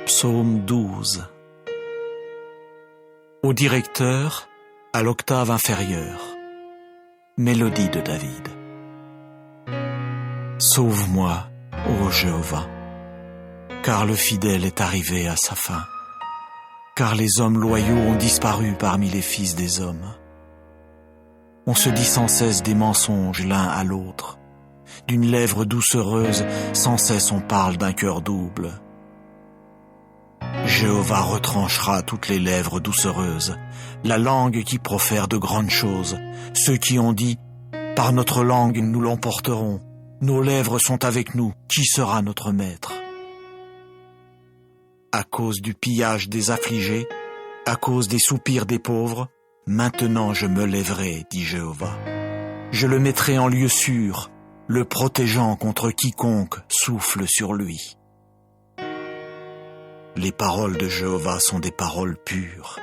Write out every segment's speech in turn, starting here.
Psaume 12. Au directeur, à l'octave inférieure. Mélodie de David. Sauve-moi, ô Jéhovah, car le fidèle est arrivé à sa fin, car les hommes loyaux ont disparu parmi les fils des hommes. On se dit sans cesse des mensonges l'un à l'autre. D'une lèvre doucereuse, sans cesse on parle d'un cœur double. Jéhovah retranchera toutes les lèvres doucereuses, la langue qui profère de grandes choses. Ceux qui ont dit « Par notre langue nous l'emporterons, nos lèvres sont avec nous, qui sera notre maître ?» À cause du pillage des affligés, à cause des soupirs des pauvres, maintenant je me lèverai, dit Jéhovah. Je le mettrai en lieu sûr, le protégeant contre quiconque souffle sur lui. Les paroles de Jéhovah sont des paroles pures.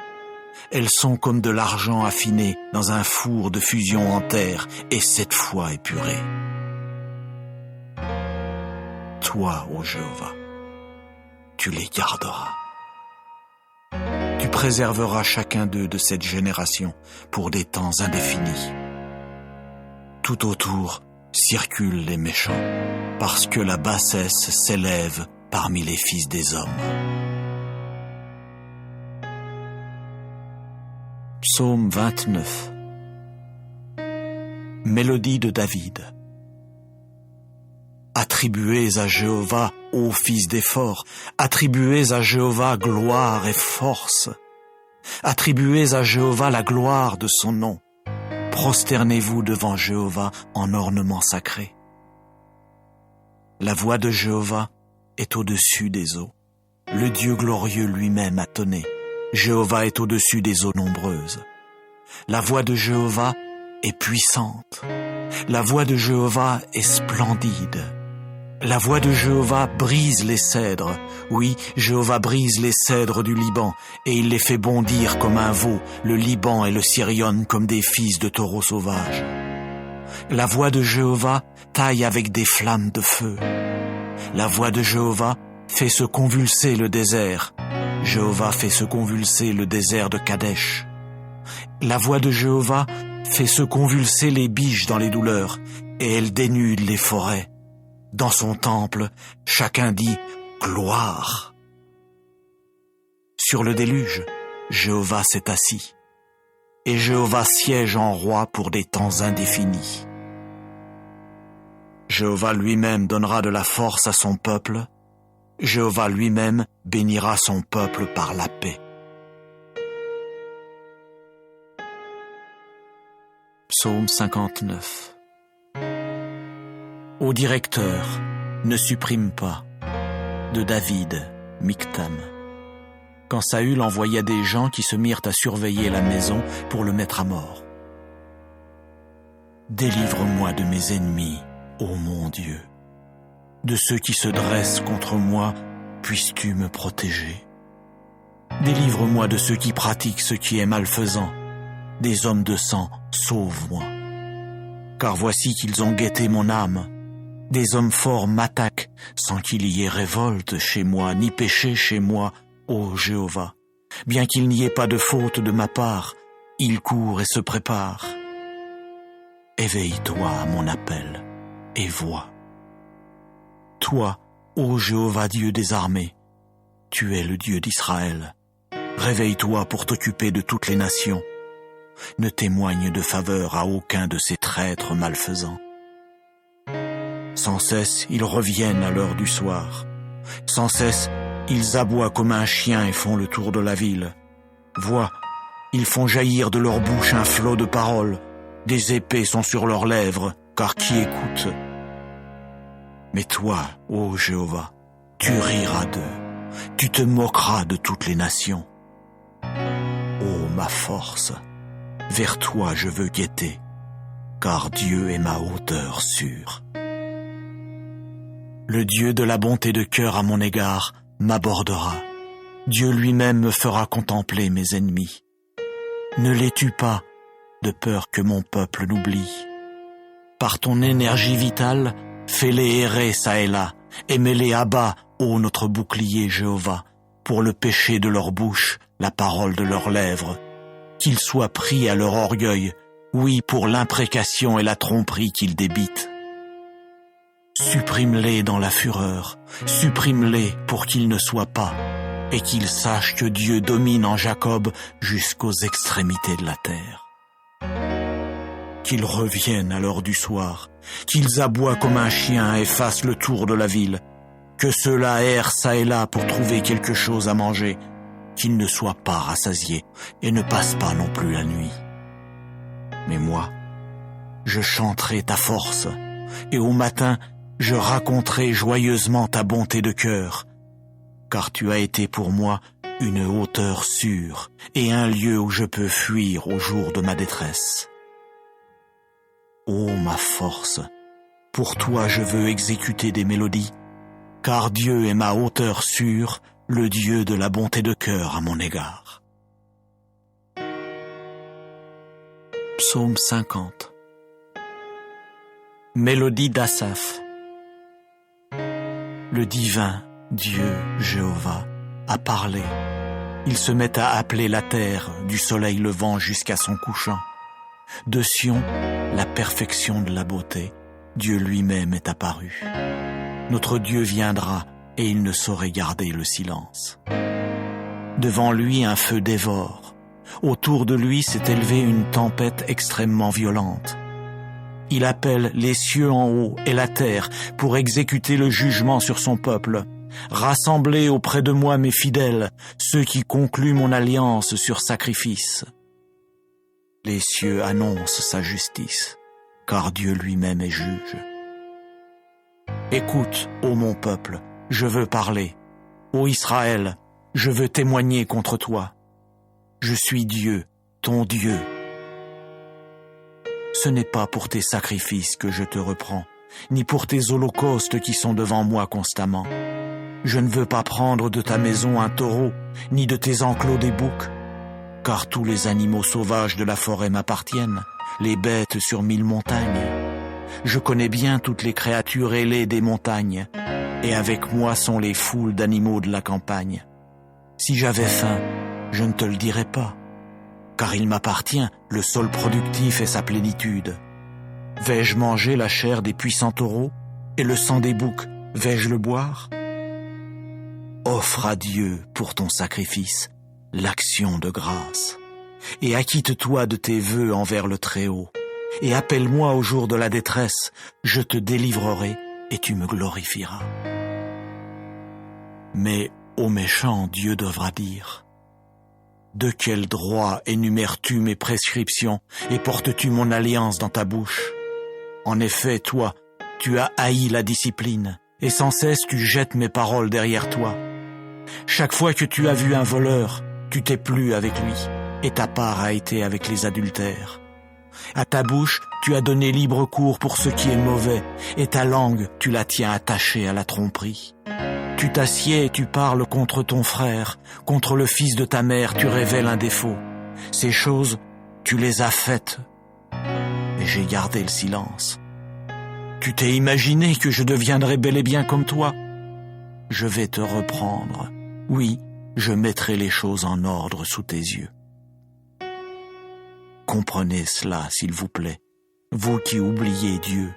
Elles sont comme de l'argent affiné dans un four de fusion en terre et 7 fois épuré. Toi, ô Jéhovah, tu les garderas. Tu préserveras chacun d'eux de cette génération pour des temps indéfinis. Tout autour circulent les méchants, parce que la bassesse s'élève parmi les fils des hommes. Psaume 29. Mélodie de David. Attribuez à Jéhovah, ô fils des forts, attribuez à Jéhovah gloire et force. Attribuez à Jéhovah la gloire de son nom. Prosternez-vous devant Jéhovah en ornement sacré. La voix de Jéhovah est au-dessus des eaux. Le Dieu glorieux lui-même a tonné. Jéhovah est au-dessus des eaux nombreuses. La voix de Jéhovah est puissante. La voix de Jéhovah est splendide. La voix de Jéhovah brise les cèdres. Oui, Jéhovah brise les cèdres du Liban, et il les fait bondir comme un veau, le Liban et le Sirion comme des fils de taureaux sauvages. La voix de Jéhovah taille avec des flammes de feu. La voix de Jéhovah fait se convulser le désert. Jéhovah fait se convulser le désert de Kadesh. La voix de Jéhovah fait se convulser les biches dans les douleurs, et elle dénude les forêts. Dans son temple, chacun dit « Gloire ». Sur le déluge, Jéhovah s'est assis, et Jéhovah siège en roi pour des temps indéfinis. Jéhovah lui-même donnera de la force à son peuple. Jéhovah lui-même bénira son peuple par la paix. Psaume 59. Au directeur, ne supprime pas, de David, Michtam. Quand Saül envoya des gens qui se mirent à surveiller la maison pour le mettre à mort. Délivre-moi de mes ennemis, ô mon Dieu. De ceux qui se dressent contre moi, puisses-tu me protéger? Délivre-moi de ceux qui pratiquent ce qui est malfaisant. Des hommes de sang, sauve-moi. Car voici qu'ils ont guetté mon âme. Des hommes forts m'attaquent, sans qu'il y ait révolte chez moi, ni péché chez moi, ô Jéhovah. Bien qu'il n'y ait pas de faute de ma part, ils courent et se préparent. Éveille-toi à mon appel, et vois. Toi, ô Jéhovah Dieu des armées, tu es le Dieu d'Israël. Réveille-toi pour t'occuper de toutes les nations. Ne témoigne de faveur à aucun de ces traîtres malfaisants. Sans cesse, ils reviennent à l'heure du soir. Sans cesse, ils aboient comme un chien et font le tour de la ville. Vois, ils font jaillir de leur bouche un flot de paroles. Des épées sont sur leurs lèvres, car qui écoute? Mais toi, ô Jéhovah, tu riras d'eux, tu te moqueras de toutes les nations. Ô ma force, vers toi je veux guetter, car Dieu est ma hauteur sûre. Le Dieu de la bonté de cœur à mon égard m'abordera. Dieu lui-même me fera contempler mes ennemis. Ne les tue pas, de peur que mon peuple l'oublie. Par ton énergie vitale, fais-les errer çà et là, et mets-les à bas, ô notre bouclier Jéhovah. pour le péché de leur bouche, la parole de leurs lèvres, qu'ils soient pris à leur orgueil, oui, pour l'imprécation et la tromperie qu'ils débitent. Supprime-les dans la fureur, supprime-les pour qu'ils ne soient pas, et qu'ils sachent que Dieu domine en Jacob jusqu'aux extrémités de la terre. Qu'ils reviennent à l'heure du soir, qu'ils aboient comme un chien et fassent le tour de la ville, que ceux-là errent çà et là pour trouver quelque chose à manger, qu'ils ne soient pas rassasiés et ne passent pas non plus la nuit. Mais moi, je chanterai ta force, et au matin, je raconterai joyeusement ta bonté de cœur, car tu as été pour moi une hauteur sûre et un lieu où je peux fuir au jour de ma détresse. Ô ma force, pour toi je veux exécuter des mélodies, car Dieu est ma hauteur sûre, le Dieu de la bonté de cœur à mon égard. Psaume 50. Mélodie d'Asaph. Le divin Dieu Jéhovah a parlé. Il se met à appeler la terre du soleil levant jusqu'à son couchant. De Sion, la perfection de la beauté, Dieu lui-même est apparu. Notre Dieu viendra et il ne saurait garder le silence. Devant lui, un feu dévore. Autour de lui s'est élevée une tempête extrêmement violente. Il appelle les cieux en haut et la terre pour exécuter le jugement sur son peuple. Rassemblez auprès de moi mes fidèles, ceux qui concluent mon alliance sur sacrifice. Les cieux annoncent sa justice, car Dieu lui-même est juge. Écoute, ô mon peuple, je veux parler. Ô Israël, je veux témoigner contre toi. Je suis Dieu, ton Dieu. Ce n'est pas pour tes sacrifices que je te reprends, ni pour tes holocaustes qui sont devant moi constamment. Je ne veux pas prendre de ta maison un taureau, ni de tes enclos des boucs, car tous les animaux sauvages de la forêt m'appartiennent, les bêtes sur 1000 montagnes. Je connais bien toutes les créatures ailées des montagnes, et avec moi sont les foules d'animaux de la campagne. Si j'avais faim, je ne te le dirais pas, car il m'appartient le sol productif et sa plénitude. Vais-je manger la chair des puissants taureaux, et le sang des boucs, vais-je le boire? Offre à Dieu pour ton sacrifice l'action de grâce, et acquitte-toi de tes vœux envers le Très-Haut, et appelle-moi au jour de la détresse, je te délivrerai et tu me glorifieras. Mais au méchant, Dieu devra dire: de quel droit énumères-tu mes prescriptions et portes-tu mon alliance dans ta bouche? En effet, toi, tu as haï la discipline, et sans cesse tu jettes mes paroles derrière toi. Chaque fois que tu as vu un voleur, tu t'es plu avec lui, et ta part a été avec les adultères. À ta bouche, tu as donné libre cours pour ce qui est mauvais, et ta langue, tu la tiens attachée à la tromperie. Tu t'assieds et tu parles contre ton frère, contre le fils de ta mère, tu révèles un défaut. Ces choses, tu les as faites, et j'ai gardé le silence. Tu t'es imaginé que je deviendrais bel et bien comme toi? Je vais te reprendre. Oui, je mettrai les choses en ordre sous tes yeux. Comprenez cela, s'il vous plaît, vous qui oubliez Dieu,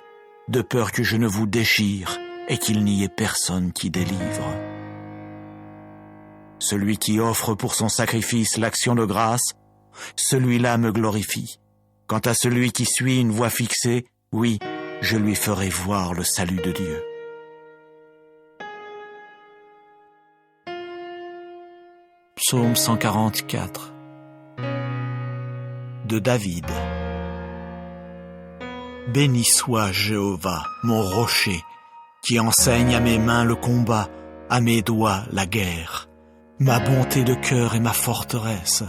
de peur que je ne vous déchire et qu'il n'y ait personne qui délivre. Celui qui offre pour son sacrifice l'action de grâce, celui-là me glorifie. Quant à celui qui suit une voie fixée, oui, je lui ferai voir le salut de Dieu. Psaume 144 de David. Béni soit Jéhovah, mon rocher, qui enseigne à mes mains le combat, à mes doigts la guerre. Ma bonté de cœur est ma forteresse,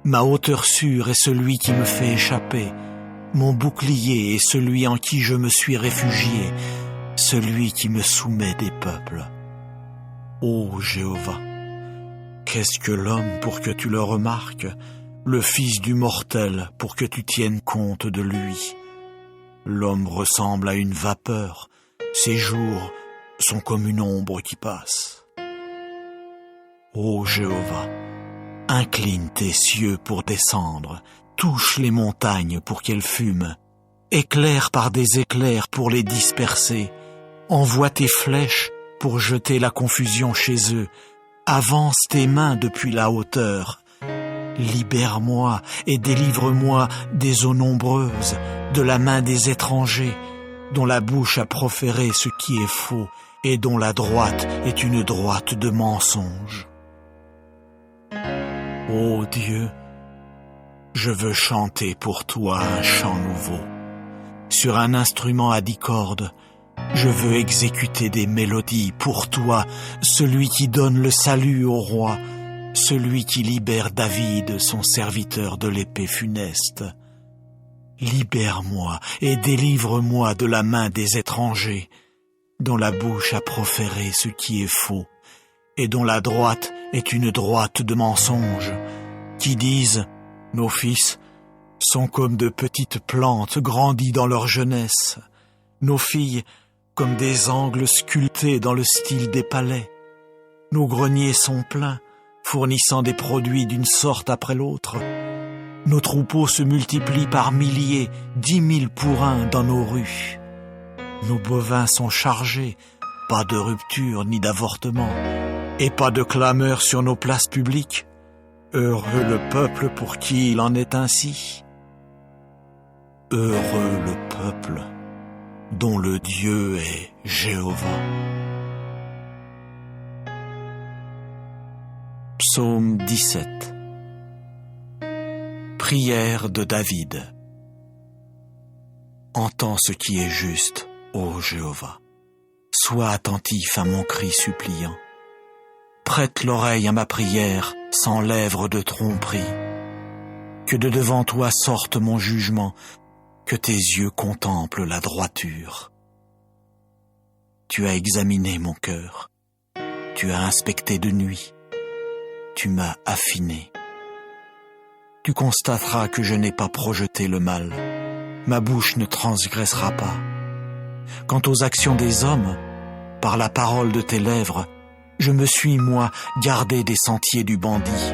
ma hauteur sûre est celui qui me fait échapper, mon bouclier est celui en qui je me suis réfugié, celui qui me soumet des peuples. Ô Jéhovah, qu'est-ce que l'homme pour que tu le remarques, le fils du mortel pour que tu tiennes compte de lui? L'homme ressemble à une vapeur, ses jours sont comme une ombre qui passe. Ô Jéhovah, incline tes cieux pour descendre, touche les montagnes pour qu'elles fument, éclaire par des éclairs pour les disperser, envoie tes flèches pour jeter la confusion chez eux, avance tes mains depuis la hauteur, libère-moi et délivre-moi des eaux nombreuses, de la main des étrangers, dont la bouche a proféré ce qui est faux et dont la droite est une droite de mensonge. Ô Dieu, je veux chanter pour toi un chant nouveau. Sur un instrument à 10 cordes, je veux exécuter des mélodies pour toi, celui qui donne le salut au roi, celui qui libère David, son serviteur de l'épée funeste. Libère-moi et délivre-moi de la main des étrangers, dont la bouche a proféré ce qui est faux, et dont la droite est une droite de mensonge, qui disent « Nos fils sont comme de petites plantes grandies dans leur jeunesse, nos filles comme des angles sculptés dans le style des palais. Nos greniers sont pleins, fournissant des produits d'une sorte après l'autre. Nos troupeaux se multiplient par milliers, 10 000 pour un dans nos rues. Nos bovins sont chargés, pas de rupture ni d'avortement, et pas de clameur sur nos places publiques. Heureux le peuple pour qui il en est ainsi. Heureux le peuple dont le Dieu est Jéhovah. Psaume 17. Prière de David. Entends ce qui est juste, ô Jéhovah. Sois attentif à mon cri suppliant. Prête l'oreille à ma prière sans lèvres de tromperie. Que de devant toi sorte mon jugement, que tes yeux contemplent la droiture. Tu as examiné mon cœur, tu as inspecté de nuit, tu m'as affiné. Tu constateras que je n'ai pas projeté le mal, ma bouche ne transgressera pas. Quant aux actions des hommes, par la parole de tes lèvres, je me suis, moi, gardé des sentiers du bandit.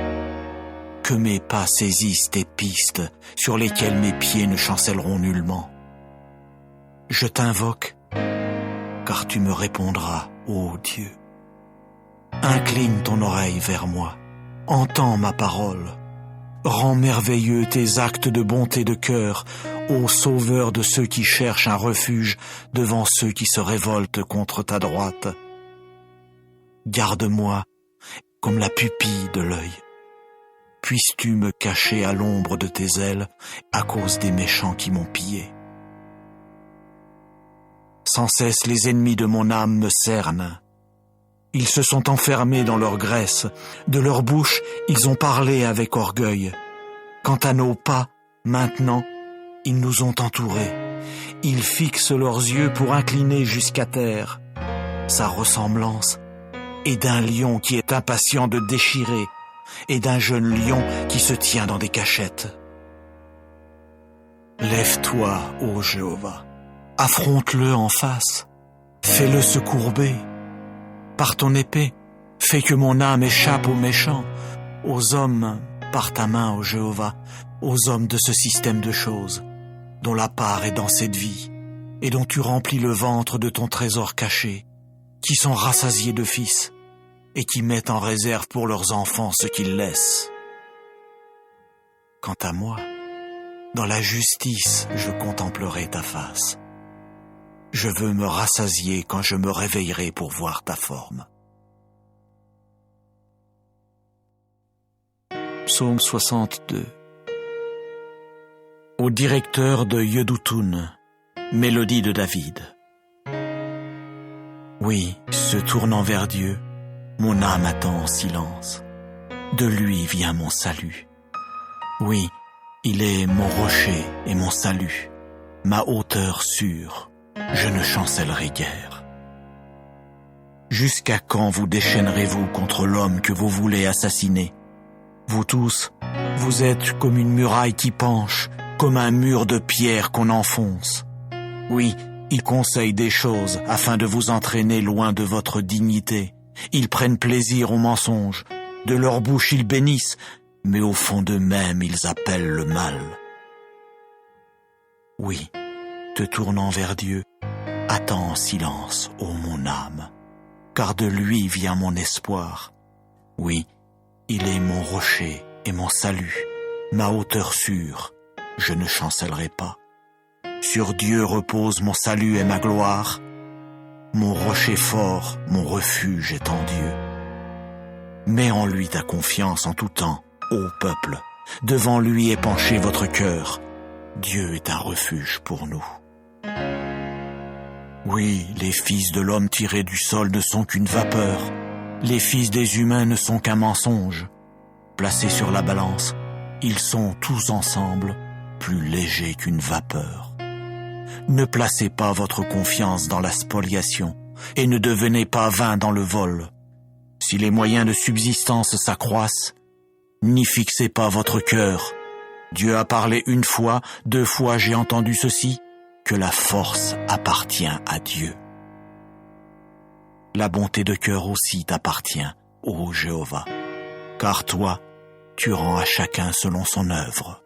Que mes pas saisissent tes pistes sur lesquelles mes pieds ne chancelleront nullement. Je t'invoque, car tu me répondras, ô Dieu. Incline ton oreille vers moi, entends ma parole. Rends merveilleux tes actes de bonté de cœur, ô Sauveur de ceux qui cherchent un refuge devant ceux qui se révoltent contre ta droite. Garde-moi comme la pupille de l'œil. Puisses-tu me cacher à l'ombre de tes ailes à cause des méchants qui m'ont pillé. Sans cesse les ennemis de mon âme me cernent. Ils se sont enfermés dans leur graisse, de leur bouche ils ont parlé avec orgueil. Quant à nos pas, maintenant, ils nous ont entourés. Ils fixent leurs yeux pour incliner jusqu'à terre. Sa ressemblance est d'un lion qui est impatient de déchirer, et d'un jeune lion qui se tient dans des cachettes. Lève-toi, ô Jéhovah, affronte-le en face, fais-le se courber. Par ton épée, fais que mon âme échappe aux méchants, aux hommes, par ta main, ô Jéhovah, aux hommes de ce système de choses, dont la part est dans cette vie, et dont tu remplis le ventre de ton trésor caché, qui sont rassasiés de fils, et qui mettent en réserve pour leurs enfants ce qu'ils laissent. Quant à moi, dans la justice je contemplerai ta face. Je veux me rassasier quand je me réveillerai pour voir ta forme. Psaume 62. Au directeur de Yeduthun, mélodie de David. Oui, se tournant vers Dieu, mon âme attend en silence. De lui vient mon salut. Oui, il est mon rocher et mon salut, ma hauteur sûre. Je ne chancellerai guère. Jusqu'à quand vous déchaînerez-vous contre l'homme que vous voulez assassiner? Vous tous, vous êtes comme une muraille qui penche, comme un mur de pierre qu'on enfonce. Oui, ils conseillent des choses afin de vous entraîner loin de votre dignité. Ils prennent plaisir au mensonge. de leur bouche ils bénissent, mais au fond d'eux-mêmes ils appellent le mal. Oui, te tournant vers Dieu, attends en silence, ô mon âme, car de lui vient mon espoir. Oui, il est mon rocher et mon salut, ma hauteur sûre, je ne chancellerai pas. Sur Dieu repose mon salut et ma gloire, mon rocher fort, mon refuge est en Dieu. Mets en lui ta confiance en tout temps, ô peuple, devant lui est penché votre cœur, Dieu est un refuge pour nous. Oui, les fils de l'homme tirés du sol ne sont qu'une vapeur, les fils des humains ne sont qu'un mensonge. Placés sur la balance, ils sont tous ensemble plus légers qu'une vapeur. Ne placez pas votre confiance dans la spoliation et ne devenez pas vains dans le vol. Si les moyens de subsistance s'accroissent, n'y fixez pas votre cœur. Dieu a parlé une fois, 2 fois j'ai entendu ceci, que la force appartient à Dieu. La bonté de cœur aussi t'appartient, ô Jéhovah, car toi, tu rends à chacun selon son œuvre.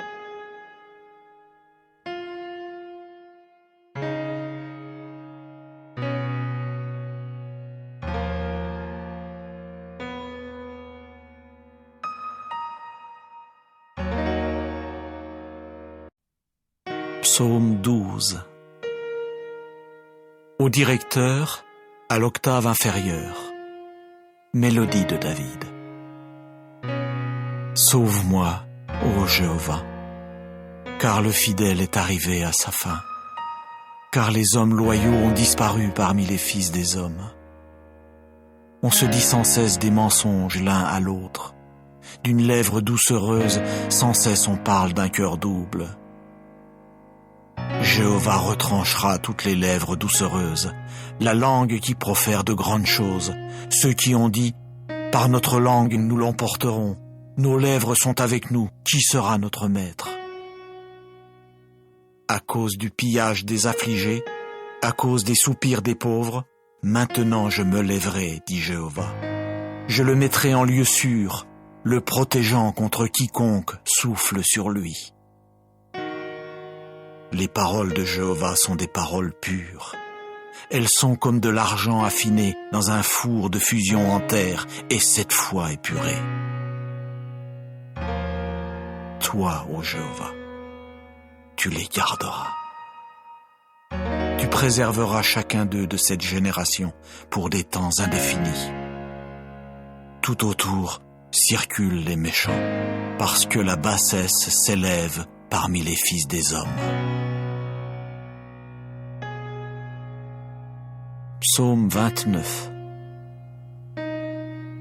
Psaume 12. Au directeur, à l'octave inférieure. Mélodie de David. Sauve-moi, ô Jéhovah, car le fidèle est arrivé à sa fin, car les hommes loyaux ont disparu parmi les fils des hommes. On se dit sans cesse des mensonges l'un à l'autre. D'une lèvre doucereuse, sans cesse on parle d'un cœur double. Jéhovah retranchera toutes les lèvres doucereuses, la langue qui profère de grandes choses. Ceux qui ont dit « Par notre langue nous l'emporterons, nos lèvres sont avec nous, qui sera notre maître ?» À cause du pillage des affligés, à cause des soupirs des pauvres, maintenant je me lèverai, dit Jéhovah. Je le mettrai en lieu sûr, le protégeant contre quiconque souffle sur lui. Les paroles de Jéhovah sont des paroles pures. Elles sont comme de l'argent affiné dans un four de fusion en terre et 7 fois épuré. Toi, ô Jéhovah, tu les garderas. Tu préserveras chacun d'eux de cette génération pour des temps indéfinis. Tout autour circulent les méchants, parce que la bassesse s'élève parmi les fils des hommes. Psaume 29.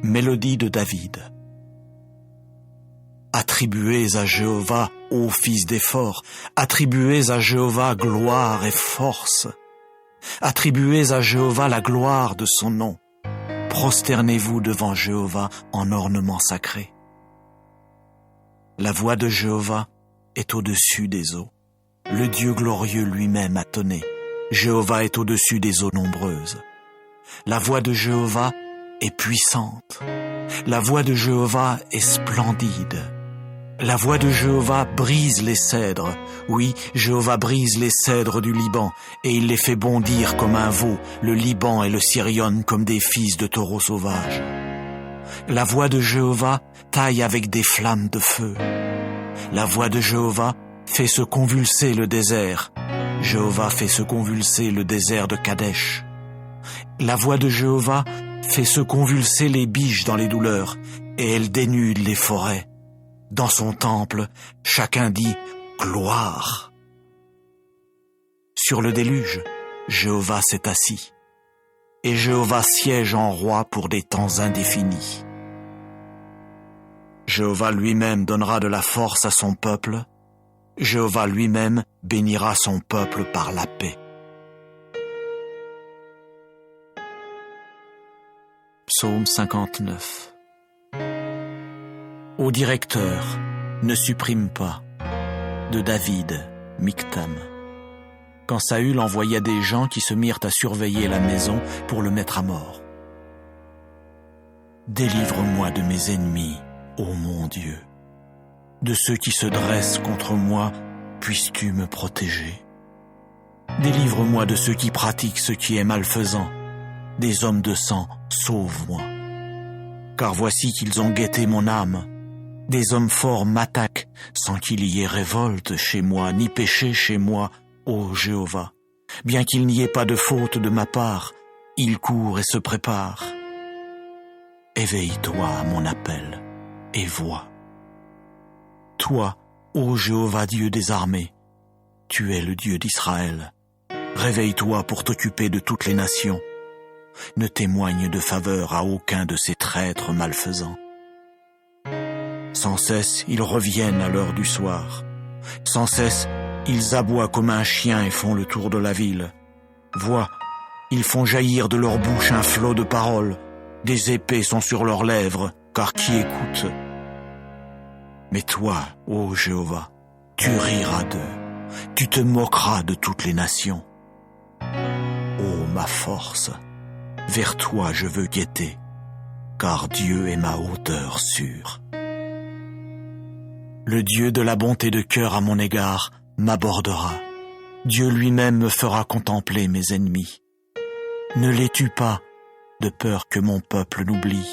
Mélodie de David. Attribuez à Jéhovah, ô fils des forts, attribuez à Jéhovah gloire et force. Attribuez à Jéhovah la gloire de son nom. Prosternez-vous devant Jéhovah en ornement sacré. La voix de Jéhovah est au-dessus des eaux. Le Dieu glorieux lui-même a tonné. Jéhovah est au-dessus des eaux nombreuses. La voix de Jéhovah est puissante. La voix de Jéhovah est splendide. La voix de Jéhovah brise les cèdres. Oui, Jéhovah brise les cèdres du Liban, et il les fait bondir comme un veau, le Liban et le Sirion comme des fils de taureaux sauvages. La voix de Jéhovah taille avec des flammes de feu. La voix de Jéhovah fait se convulser le désert. Jéhovah fait se convulser le désert de Kadesh. La voix de Jéhovah fait se convulser les biches dans les douleurs, et elle dénude les forêts. Dans son temple, chacun dit « Gloire ». Sur le déluge, Jéhovah s'est assis, et Jéhovah siège en roi pour des temps indéfinis. Jéhovah lui-même donnera de la force à son peuple, Jéhovah lui-même bénira son peuple par la paix. Psaume 59. Au directeur, ne supprime pas, de David, Michtam. Quand Saül envoya des gens qui se mirent à surveiller la maison pour le mettre à mort. Délivre-moi de mes ennemis, ô mon Dieu. De ceux qui se dressent contre moi, puisses-tu me protéger. Délivre-moi de ceux qui pratiquent ce qui est malfaisant. Des hommes de sang, sauve-moi. Car voici qu'ils ont guetté mon âme. Des hommes forts m'attaquent, sans qu'il y ait révolte chez moi, ni péché chez moi, ô Jéhovah. Bien qu'il n'y ait pas de faute de ma part, ils courent et se préparent. Éveille-toi à mon appel, et vois. Toi, ô Jéhovah Dieu des armées, tu es le Dieu d'Israël. Réveille-toi pour t'occuper de toutes les nations. Ne témoigne de faveur à aucun de ces traîtres malfaisants. Sans cesse, ils reviennent à l'heure du soir. Sans cesse, ils aboient comme un chien et font le tour de la ville. Vois, ils font jaillir de leur bouche un flot de paroles. Des épées sont sur leurs lèvres, car qui écoute? Mais toi, ô Jéhovah, tu riras d'eux, tu te moqueras de toutes les nations. Ô ma force, vers toi je veux guetter, car Dieu est ma hauteur sûre. Le Dieu de la bonté de cœur à mon égard m'abordera. Dieu lui-même me fera contempler mes ennemis. Ne les tue pas, de peur que mon peuple n'oublie.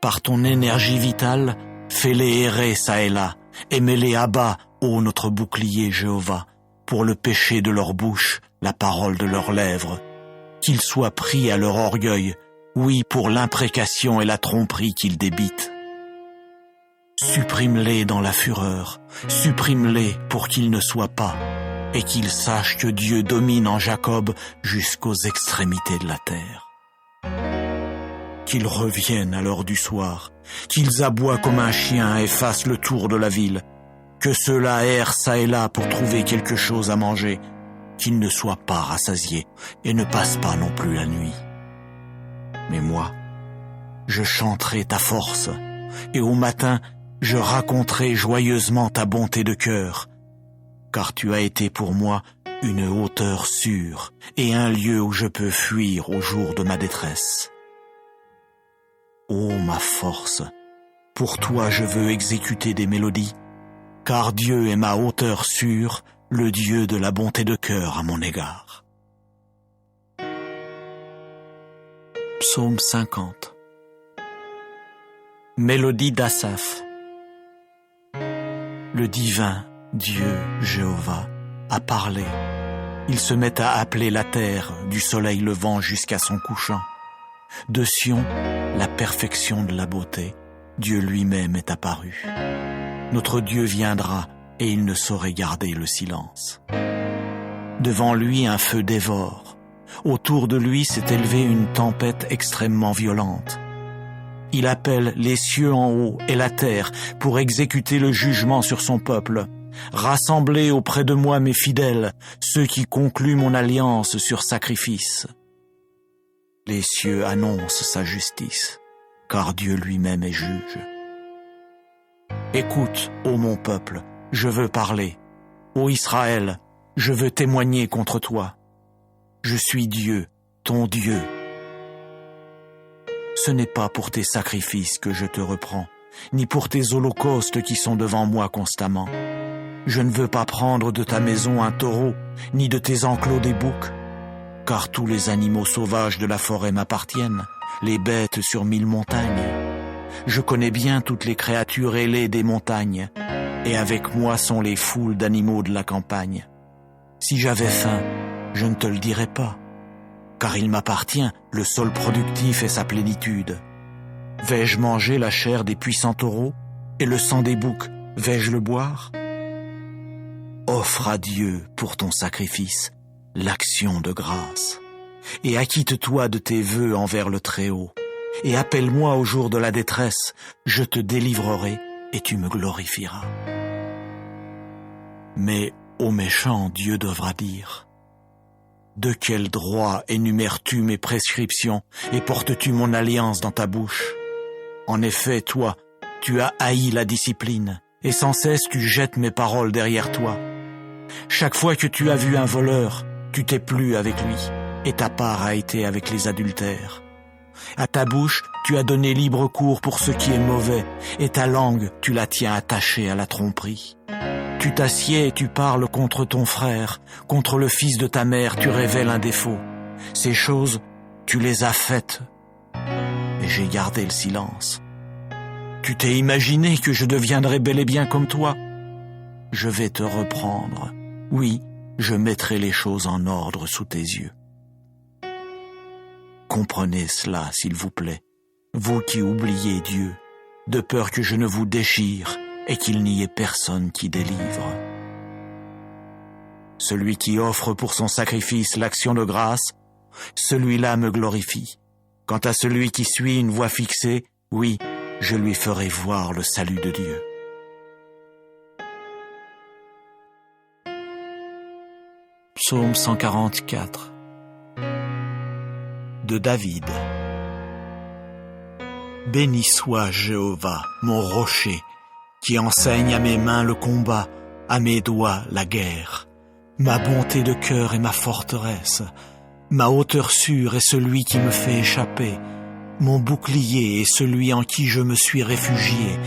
Par ton énergie vitale, fais-les errer çà et là, et mets-les à bas, ô notre bouclier Jéhovah, pour le péché de leur bouche, la parole de leurs lèvres. Qu'ils soient pris à leur orgueil, oui, pour l'imprécation et la tromperie qu'ils débitent. Supprime-les dans la fureur, supprime-les pour qu'ils ne soient pas, et qu'ils sachent que Dieu domine en Jacob jusqu'aux extrémités de la terre. Qu'ils reviennent à l'heure du soir, qu'ils aboient comme un chien et fassent le tour de la ville, que ceux-là errent çà et là pour trouver quelque chose à manger, qu'ils ne soient pas rassasiés et ne passent pas non plus la nuit. Mais moi, je chanterai ta force, et au matin, je raconterai joyeusement ta bonté de cœur, car tu as été pour moi une hauteur sûre et un lieu où je peux fuir au jour de ma détresse. Ô ma force, pour toi je veux exécuter des mélodies, car Dieu est ma hauteur sûre, le Dieu de la bonté de cœur à mon égard. Psaume 50. Mélodie d'Asaph. Le divin Dieu Jéhovah a parlé. Il se met à appeler la terre du soleil levant jusqu'à son couchant. De Sion, la perfection de la beauté, Dieu lui-même est apparu. Notre Dieu viendra et il ne saurait garder le silence. Devant lui, un feu dévore. Autour de lui s'est élevée une tempête extrêmement violente. Il appelle les cieux en haut et la terre pour exécuter le jugement sur son peuple. Rassemblez auprès de moi mes fidèles, ceux qui concluent mon alliance sur sacrifice. Les cieux annoncent sa justice, car Dieu lui-même est juge. Écoute, ô mon peuple, je veux parler. Ô Israël, je veux témoigner contre toi. Je suis Dieu, ton Dieu. Ce n'est pas pour tes sacrifices que je te reprends, ni pour tes holocaustes qui sont devant moi constamment. Je ne veux pas prendre de ta maison un taureau, ni de tes enclos des boucs, car tous les animaux sauvages de la forêt m'appartiennent, les bêtes sur 1000 montagnes. Je connais bien toutes les créatures ailées des montagnes, et avec moi sont les foules d'animaux de la campagne. Si j'avais faim, je ne te le dirais pas, car il m'appartient le sol productif et sa plénitude. Vais-je manger la chair des puissants taureaux, et le sang des boucs, vais-je le boire? Offre à Dieu pour ton sacrifice l'action de grâce, et acquitte-toi de tes vœux envers le Très-Haut, et appelle-moi au jour de la détresse, je te délivrerai et tu me glorifieras. Mais au méchant, Dieu devra dire: de quel droit énumères-tu mes prescriptions et portes-tu mon alliance dans ta bouche? En effet, toi, tu as haï la discipline, et sans cesse tu jettes mes paroles derrière toi. Chaque fois que tu as vu un voleur, tu t'es plu avec lui, et ta part a été avec les adultères. À ta bouche, tu as donné libre cours pour ce qui est mauvais, et ta langue, tu la tiens attachée à la tromperie. Tu t'assieds et tu parles contre ton frère, contre le fils de ta mère, tu révèles un défaut. Ces choses, tu les as faites, et j'ai gardé le silence. Tu t'es imaginé que je deviendrais bel et bien comme toi. Je vais te reprendre. Oui, je mettrai les choses en ordre sous tes yeux. Comprenez cela, s'il vous plaît, vous qui oubliez Dieu, de peur que je ne vous déchire et qu'il n'y ait personne qui délivre. Celui qui offre pour son sacrifice l'action de grâce, celui-là me glorifie. Quant à celui qui suit une voie fixée, oui, je lui ferai voir le salut de Dieu. Psaume 144 de David. Béni soit Jéhovah, mon rocher, qui enseigne à mes mains le combat, à mes doigts la guerre. Ma bonté de cœur est ma forteresse, ma hauteur sûre est celui qui me fait échapper, mon bouclier est celui en qui je me suis réfugié,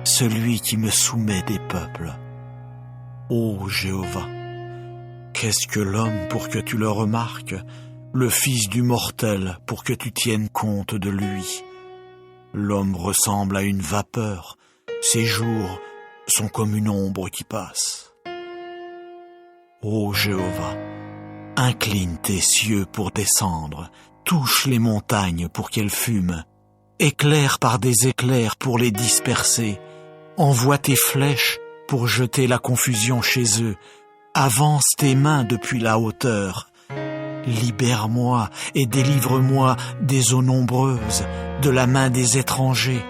celui qui me soumet des peuples. Ô Jéhovah, qu'est-ce que l'homme pour que tu le remarques, le fils du mortel pour que tu tiennes compte de lui? L'homme ressemble à une vapeur, ses jours sont comme une ombre qui passe. Ô Jéhovah, incline tes cieux pour descendre, touche les montagnes pour qu'elles fument, éclaire par des éclairs pour les disperser, envoie tes flèches pour jeter la confusion chez eux, avance tes mains depuis la hauteur. Libère-moi et délivre-moi des eaux nombreuses, de la main des étrangers,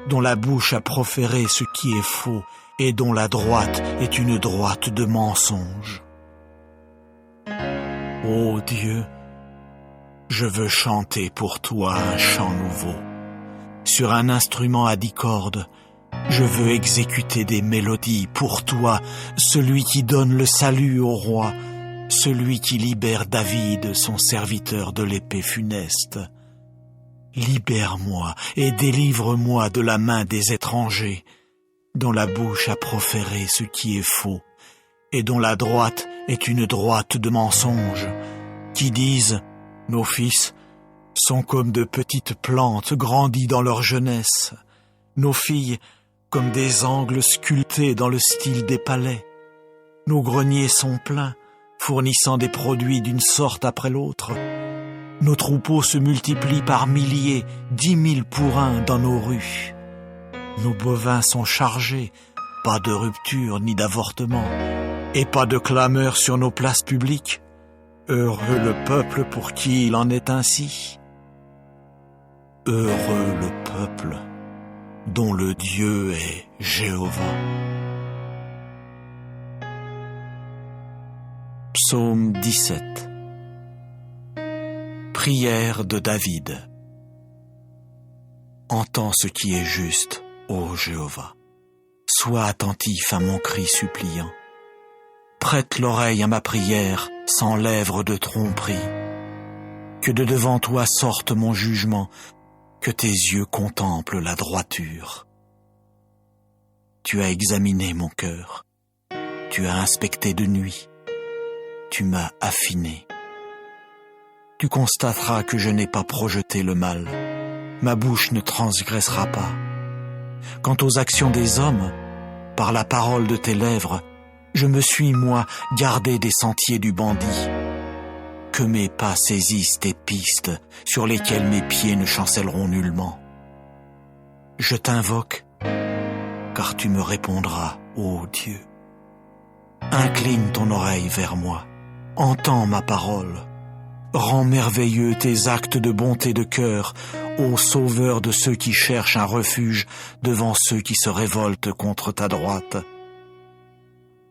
dont la bouche a proféré ce qui est faux et dont la droite est une droite de mensonge. Ô Dieu, je veux chanter pour toi un chant nouveau. Sur un instrument à 10 cordes, je veux exécuter des mélodies pour toi, celui qui donne le salut au roi, celui qui libère David, son serviteur de l'épée funeste. Libère-moi et délivre-moi de la main des étrangers, dont la bouche a proféré ce qui est faux, et dont la droite est une droite de mensonge, qui disent « Nos fils sont comme de petites plantes grandies dans leur jeunesse, nos filles comme des angles sculptés dans le style des palais. Nos greniers sont pleins, fournissant des produits d'une sorte après l'autre. Nos troupeaux se multiplient par milliers, 10 000 pour un dans nos rues. Nos bovins sont chargés, pas de rupture ni d'avortement, et pas de clameur sur nos places publiques. Heureux le peuple pour qui il en est ainsi. Heureux le peuple dont le Dieu est Jéhovah. Psaume 17. Prière de David. Entends ce qui est juste, ô Jéhovah. Sois attentif à mon cri suppliant. Prête l'oreille à ma prière sans lèvres de tromperie. Que de devant toi sorte mon jugement, que tes yeux contemplent la droiture. Tu as examiné mon cœur, tu as inspecté de nuit, tu m'as affiné. Tu constateras que je n'ai pas projeté le mal, ma bouche ne transgressera pas. Quant aux actions des hommes, par la parole de tes lèvres, je me suis, moi, gardé des sentiers du bandit. Que mes pas saisissent tes pistes sur lesquelles mes pieds ne chancelleront nullement. Je t'invoque, car tu me répondras, ô Dieu. Incline ton oreille vers moi, entends ma parole. Rends merveilleux tes actes de bonté de cœur, ô Sauveur de ceux qui cherchent un refuge devant ceux qui se révoltent contre ta droite.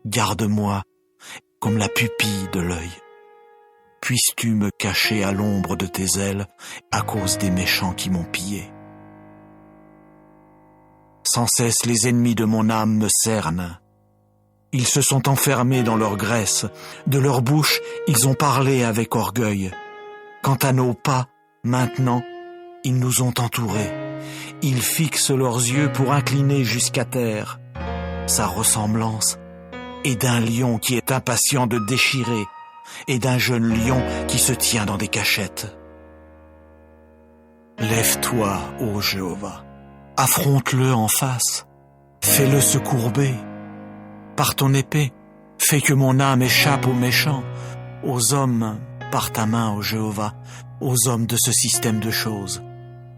Garde-moi comme la pupille de l'œil. Puisses-tu me cacher à l'ombre de tes ailes à cause des méchants qui m'ont pillé. Sans cesse les ennemis de mon âme me cernent. Ils se sont enfermés dans leur graisse, de leur bouche ils ont parlé avec orgueil. Quant à nos pas, maintenant, Ils nous ont entourés. Ils fixent leurs yeux pour incliner jusqu'à terre. Sa ressemblance est d'un lion qui est impatient de déchirer et d'un jeune lion qui se tient dans des cachettes. Lève-toi, ô Jéhovah, affronte-le en face, fais-le se courber. Par ton épée, fais que mon âme échappe aux méchants, aux hommes, par ta main, ô Jéhovah, aux hommes de ce système de choses,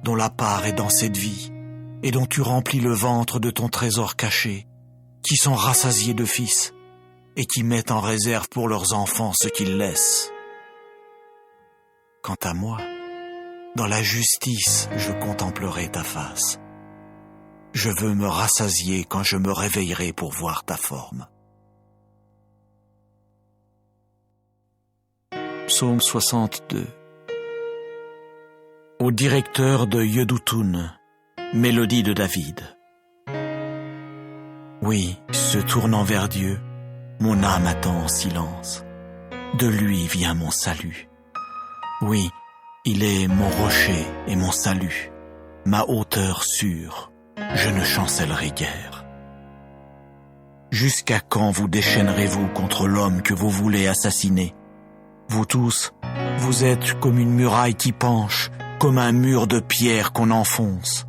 dont la part est dans cette vie, et dont tu remplis le ventre de ton trésor caché, qui sont rassasiés de fils, et qui mettent en réserve pour leurs enfants ce qu'ils laissent. Quant à moi, dans la justice, je contemplerai ta face. Je veux me rassasier quand je me réveillerai pour voir ta forme. Psaume 62. Au directeur de Yedutun, mélodie de David. Oui, se tournant vers Dieu, mon âme attend en silence. De lui vient mon salut. Oui, il est mon rocher et mon salut, ma hauteur sûre. Je ne chancellerai guère. Jusqu'à quand vous déchaînerez-vous contre l'homme que vous voulez assassiner? Vous tous, vous êtes comme une muraille qui penche, comme un mur de pierre qu'on enfonce.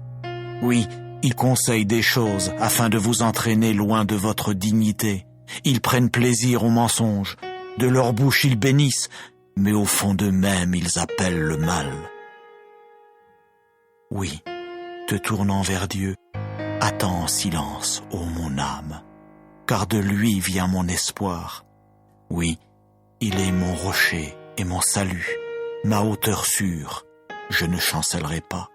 Oui, ils conseillent des choses afin de vous entraîner loin de votre dignité. Ils prennent plaisir au mensonge. De leur bouche ils bénissent, mais au fond d'eux-mêmes ils appellent le mal. Oui, te tournant vers Dieu, attends en silence, ô mon âme, car de lui vient mon espoir. Oui, il est mon rocher et mon salut, ma hauteur sûre, je ne chancellerai pas.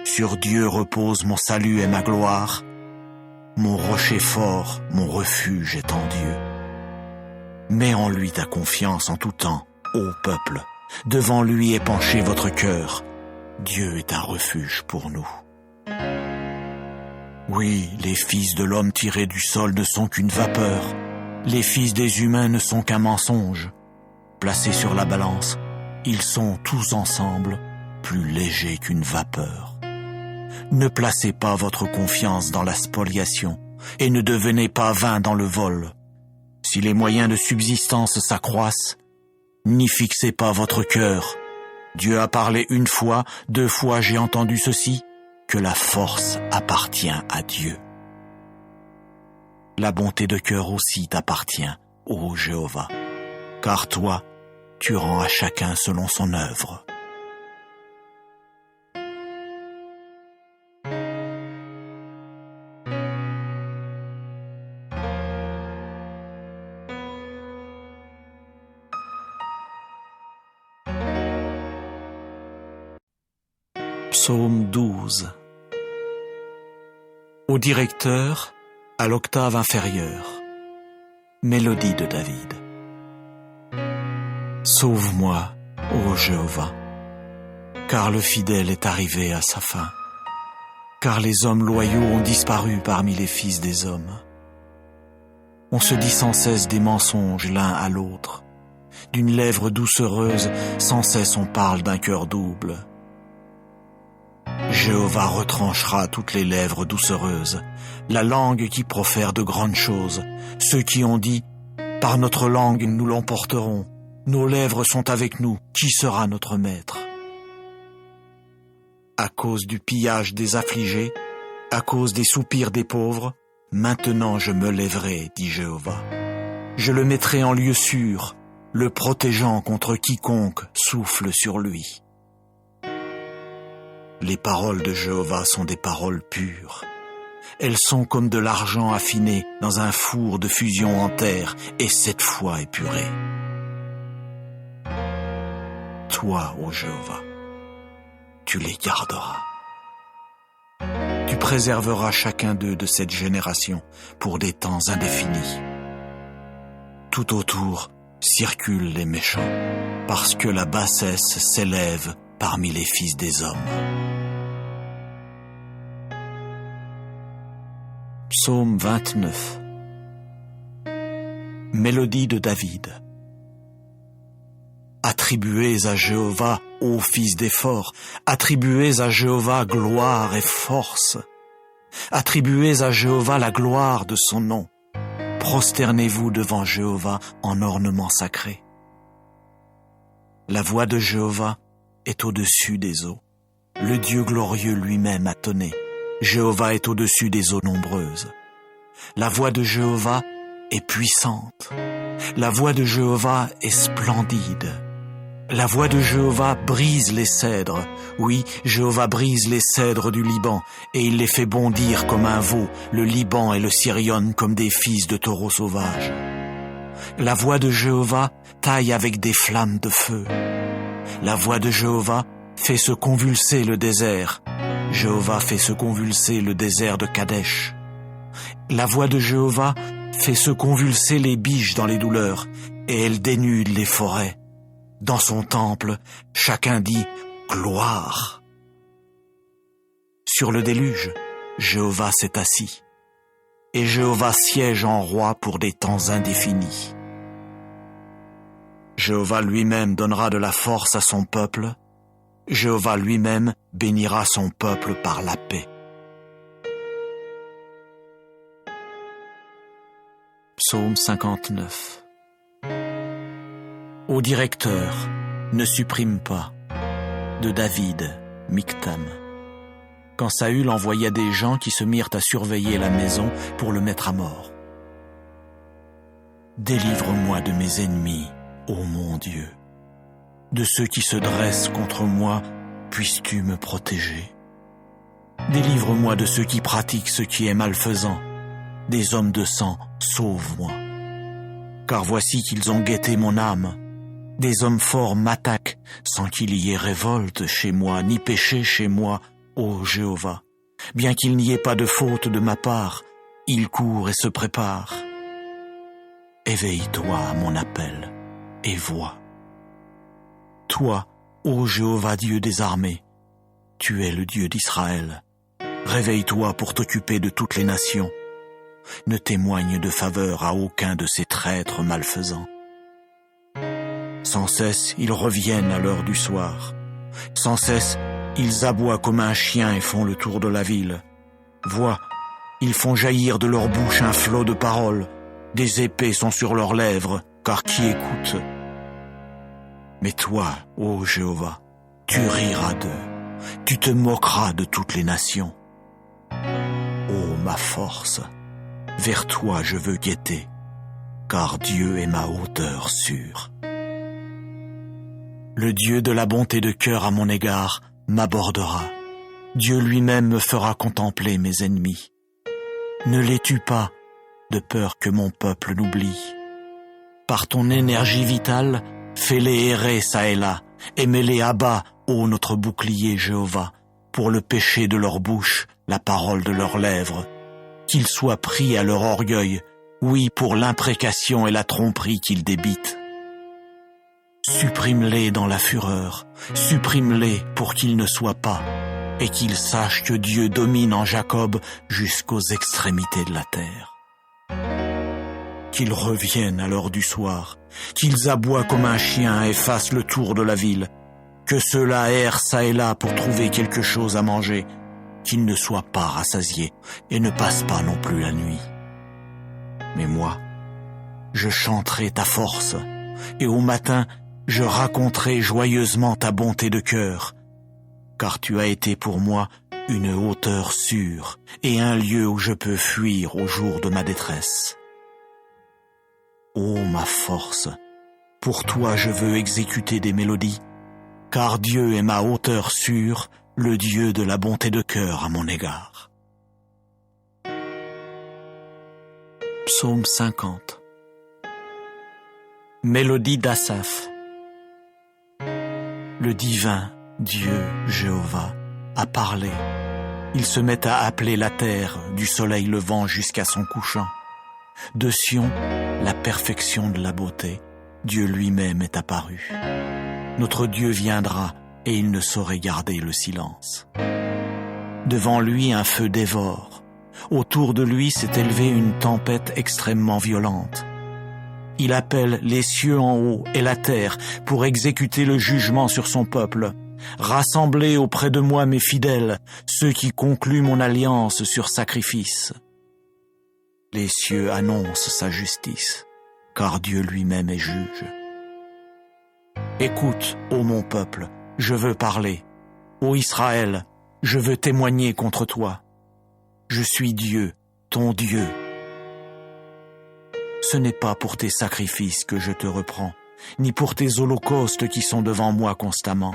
Sur Dieu repose mon salut et ma gloire. Mon rocher fort, mon refuge est en Dieu. Mets en lui ta confiance en tout temps, ô peuple. Devant lui est penché votre cœur. Dieu est un refuge pour nous. Oui, les fils de l'homme tirés du sol ne sont qu'une vapeur. Les fils des humains ne sont qu'un mensonge. Placés sur la balance, ils sont tous ensemble plus légers qu'une vapeur. Ne placez pas votre confiance dans la spoliation et ne devenez pas vains dans le vol. Si les moyens de subsistance s'accroissent, n'y fixez pas votre cœur. Dieu a parlé une fois, 2 fois j'ai entendu ceci, que la force appartient à Dieu. La bonté de cœur aussi t'appartient, ô Jéhovah, car toi, tu rends à chacun selon son œuvre. Psaume 12. Au directeur, à l'octave inférieure, mélodie de David. Sauve-moi, ô Jéhovah, car le fidèle est arrivé à sa fin, car les hommes loyaux ont disparu parmi les fils des hommes. On se dit sans cesse des mensonges l'un à l'autre, d'une lèvre doucereuse, sans cesse on parle d'un cœur double. Jéhovah retranchera toutes les lèvres doucereuses, la langue qui profère de grandes choses. Ceux qui ont dit « Par notre langue nous l'emporterons, nos lèvres sont avec nous, qui sera notre maître ?» À cause du pillage des affligés, à cause des soupirs des pauvres, maintenant je me lèverai, dit Jéhovah. Je le mettrai en lieu sûr, le protégeant contre quiconque souffle sur lui. Les paroles de Jéhovah sont des paroles pures. Elles sont comme de l'argent affiné dans un four de fusion en terre et 7 fois épuré. Toi, ô Jéhovah, tu les garderas. Tu préserveras chacun d'eux de cette génération pour des temps indéfinis. Tout autour circulent les méchants, parce que la bassesse s'élève parmi les fils des hommes. Psaume 29. Mélodie de David. Attribuez à Jéhovah, ô fils des forts, attribuez à Jéhovah gloire et force. Attribuez à Jéhovah la gloire de son nom. Prosternez-vous devant Jéhovah en ornement sacré. La voix de Jéhovah est au-dessus des eaux. Le Dieu glorieux lui-même a tonné. Jéhovah est au-dessus des eaux nombreuses. La voix de Jéhovah est puissante. La voix de Jéhovah est splendide. La voix de Jéhovah brise les cèdres. Oui, Jéhovah brise les cèdres du Liban, et il les fait bondir comme un veau, le Liban et le Sirion comme des fils de taureaux sauvages. La voix de Jéhovah taille avec des flammes de feu. La voix de Jéhovah fait se convulser le désert. Jéhovah fait se convulser le désert de Kadesh. La voix de Jéhovah fait se convulser les biches dans les douleurs, et elle dénude les forêts. Dans son temple, chacun dit « Gloire ». Sur le déluge, Jéhovah s'est assis, et Jéhovah siège en roi pour des temps indéfinis. Jéhovah lui-même donnera de la force à son peuple, Jéhovah lui-même bénira son peuple par la paix. Psaume 59. Ô directeur, ne supprime pas, de David, Michtam. Quand Saül envoya des gens qui se mirent à surveiller la maison pour le mettre à mort. Délivre-moi de mes ennemis, ô mon Dieu. De ceux qui se dressent contre moi, puisses-tu me protéger? Délivre-moi de ceux qui pratiquent ce qui est malfaisant. Des hommes de sang, sauve-moi. Car voici qu'ils ont guetté mon âme. Des hommes forts m'attaquent, sans qu'il y ait révolte chez moi, ni péché chez moi, ô Jéhovah. Bien qu'il n'y ait pas de faute de ma part, ils courent et se préparent. Éveille-toi à mon appel, et vois. Toi, ô Jéhovah Dieu des armées, tu es le Dieu d'Israël. Réveille-toi pour t'occuper de toutes les nations. Ne témoigne de faveur à aucun de ces traîtres malfaisants. Sans cesse, ils reviennent à l'heure du soir. Sans cesse, ils aboient comme un chien et font le tour de la ville. Vois, ils font jaillir de leur bouche un flot de paroles. Des épées sont sur leurs lèvres, car qui écoute? Mais toi, ô Jéhovah, tu riras d'eux. Tu te moqueras de toutes les nations. Ô ma force, vers toi je veux guetter, car Dieu est ma hauteur sûre. Le Dieu de la bonté de cœur à mon égard m'abordera. Dieu lui-même me fera contempler mes ennemis. Ne les tue pas, de peur que mon peuple l'oublie. Par ton énergie vitale, fais-les errer çà et là, et mets-les à bas, ô notre bouclier Jéhovah, pour le péché de leur bouche, la parole de leurs lèvres. Qu'ils soient pris à leur orgueil, oui, pour l'imprécation et la tromperie qu'ils débitent. Supprime-les dans la fureur, supprime-les pour qu'ils ne soient pas, et qu'ils sachent que Dieu domine en Jacob jusqu'aux extrémités de la terre. Qu'ils reviennent à l'heure du soir, qu'ils aboient comme un chien et fassent le tour de la ville, que ceux-là errent çà et là pour trouver quelque chose à manger, qu'ils ne soient pas rassasiés et ne passent pas non plus la nuit. Mais moi, je chanterai ta force, et au matin, je raconterai joyeusement ta bonté de cœur, car tu as été pour moi une hauteur sûre et un lieu où je peux fuir au jour de ma détresse. Ô ma force, pour toi je veux exécuter des mélodies, car Dieu est ma hauteur sûre, le Dieu de la bonté de cœur à mon égard. Psaume 50. Mélodie d'Asaph. Le divin Dieu Jéhovah a parlé. Il se met à appeler la terre du soleil levant jusqu'à son couchant. De Sion, la perfection de la beauté, Dieu lui-même est apparu. Notre Dieu viendra et il ne saurait garder le silence. Devant lui, un feu dévore. Autour de lui s'est élevée une tempête extrêmement violente. Il appelle les cieux en haut et la terre pour exécuter le jugement sur son peuple. Rassemblez auprès de moi mes fidèles, ceux qui concluent mon alliance sur sacrifice. Les cieux annoncent sa justice, car Dieu lui-même est juge. Écoute, ô mon peuple, je veux parler. Ô Israël, je veux témoigner contre toi. Je suis Dieu, ton Dieu. Ce n'est pas pour tes sacrifices que je te reprends, ni pour tes holocaustes qui sont devant moi constamment.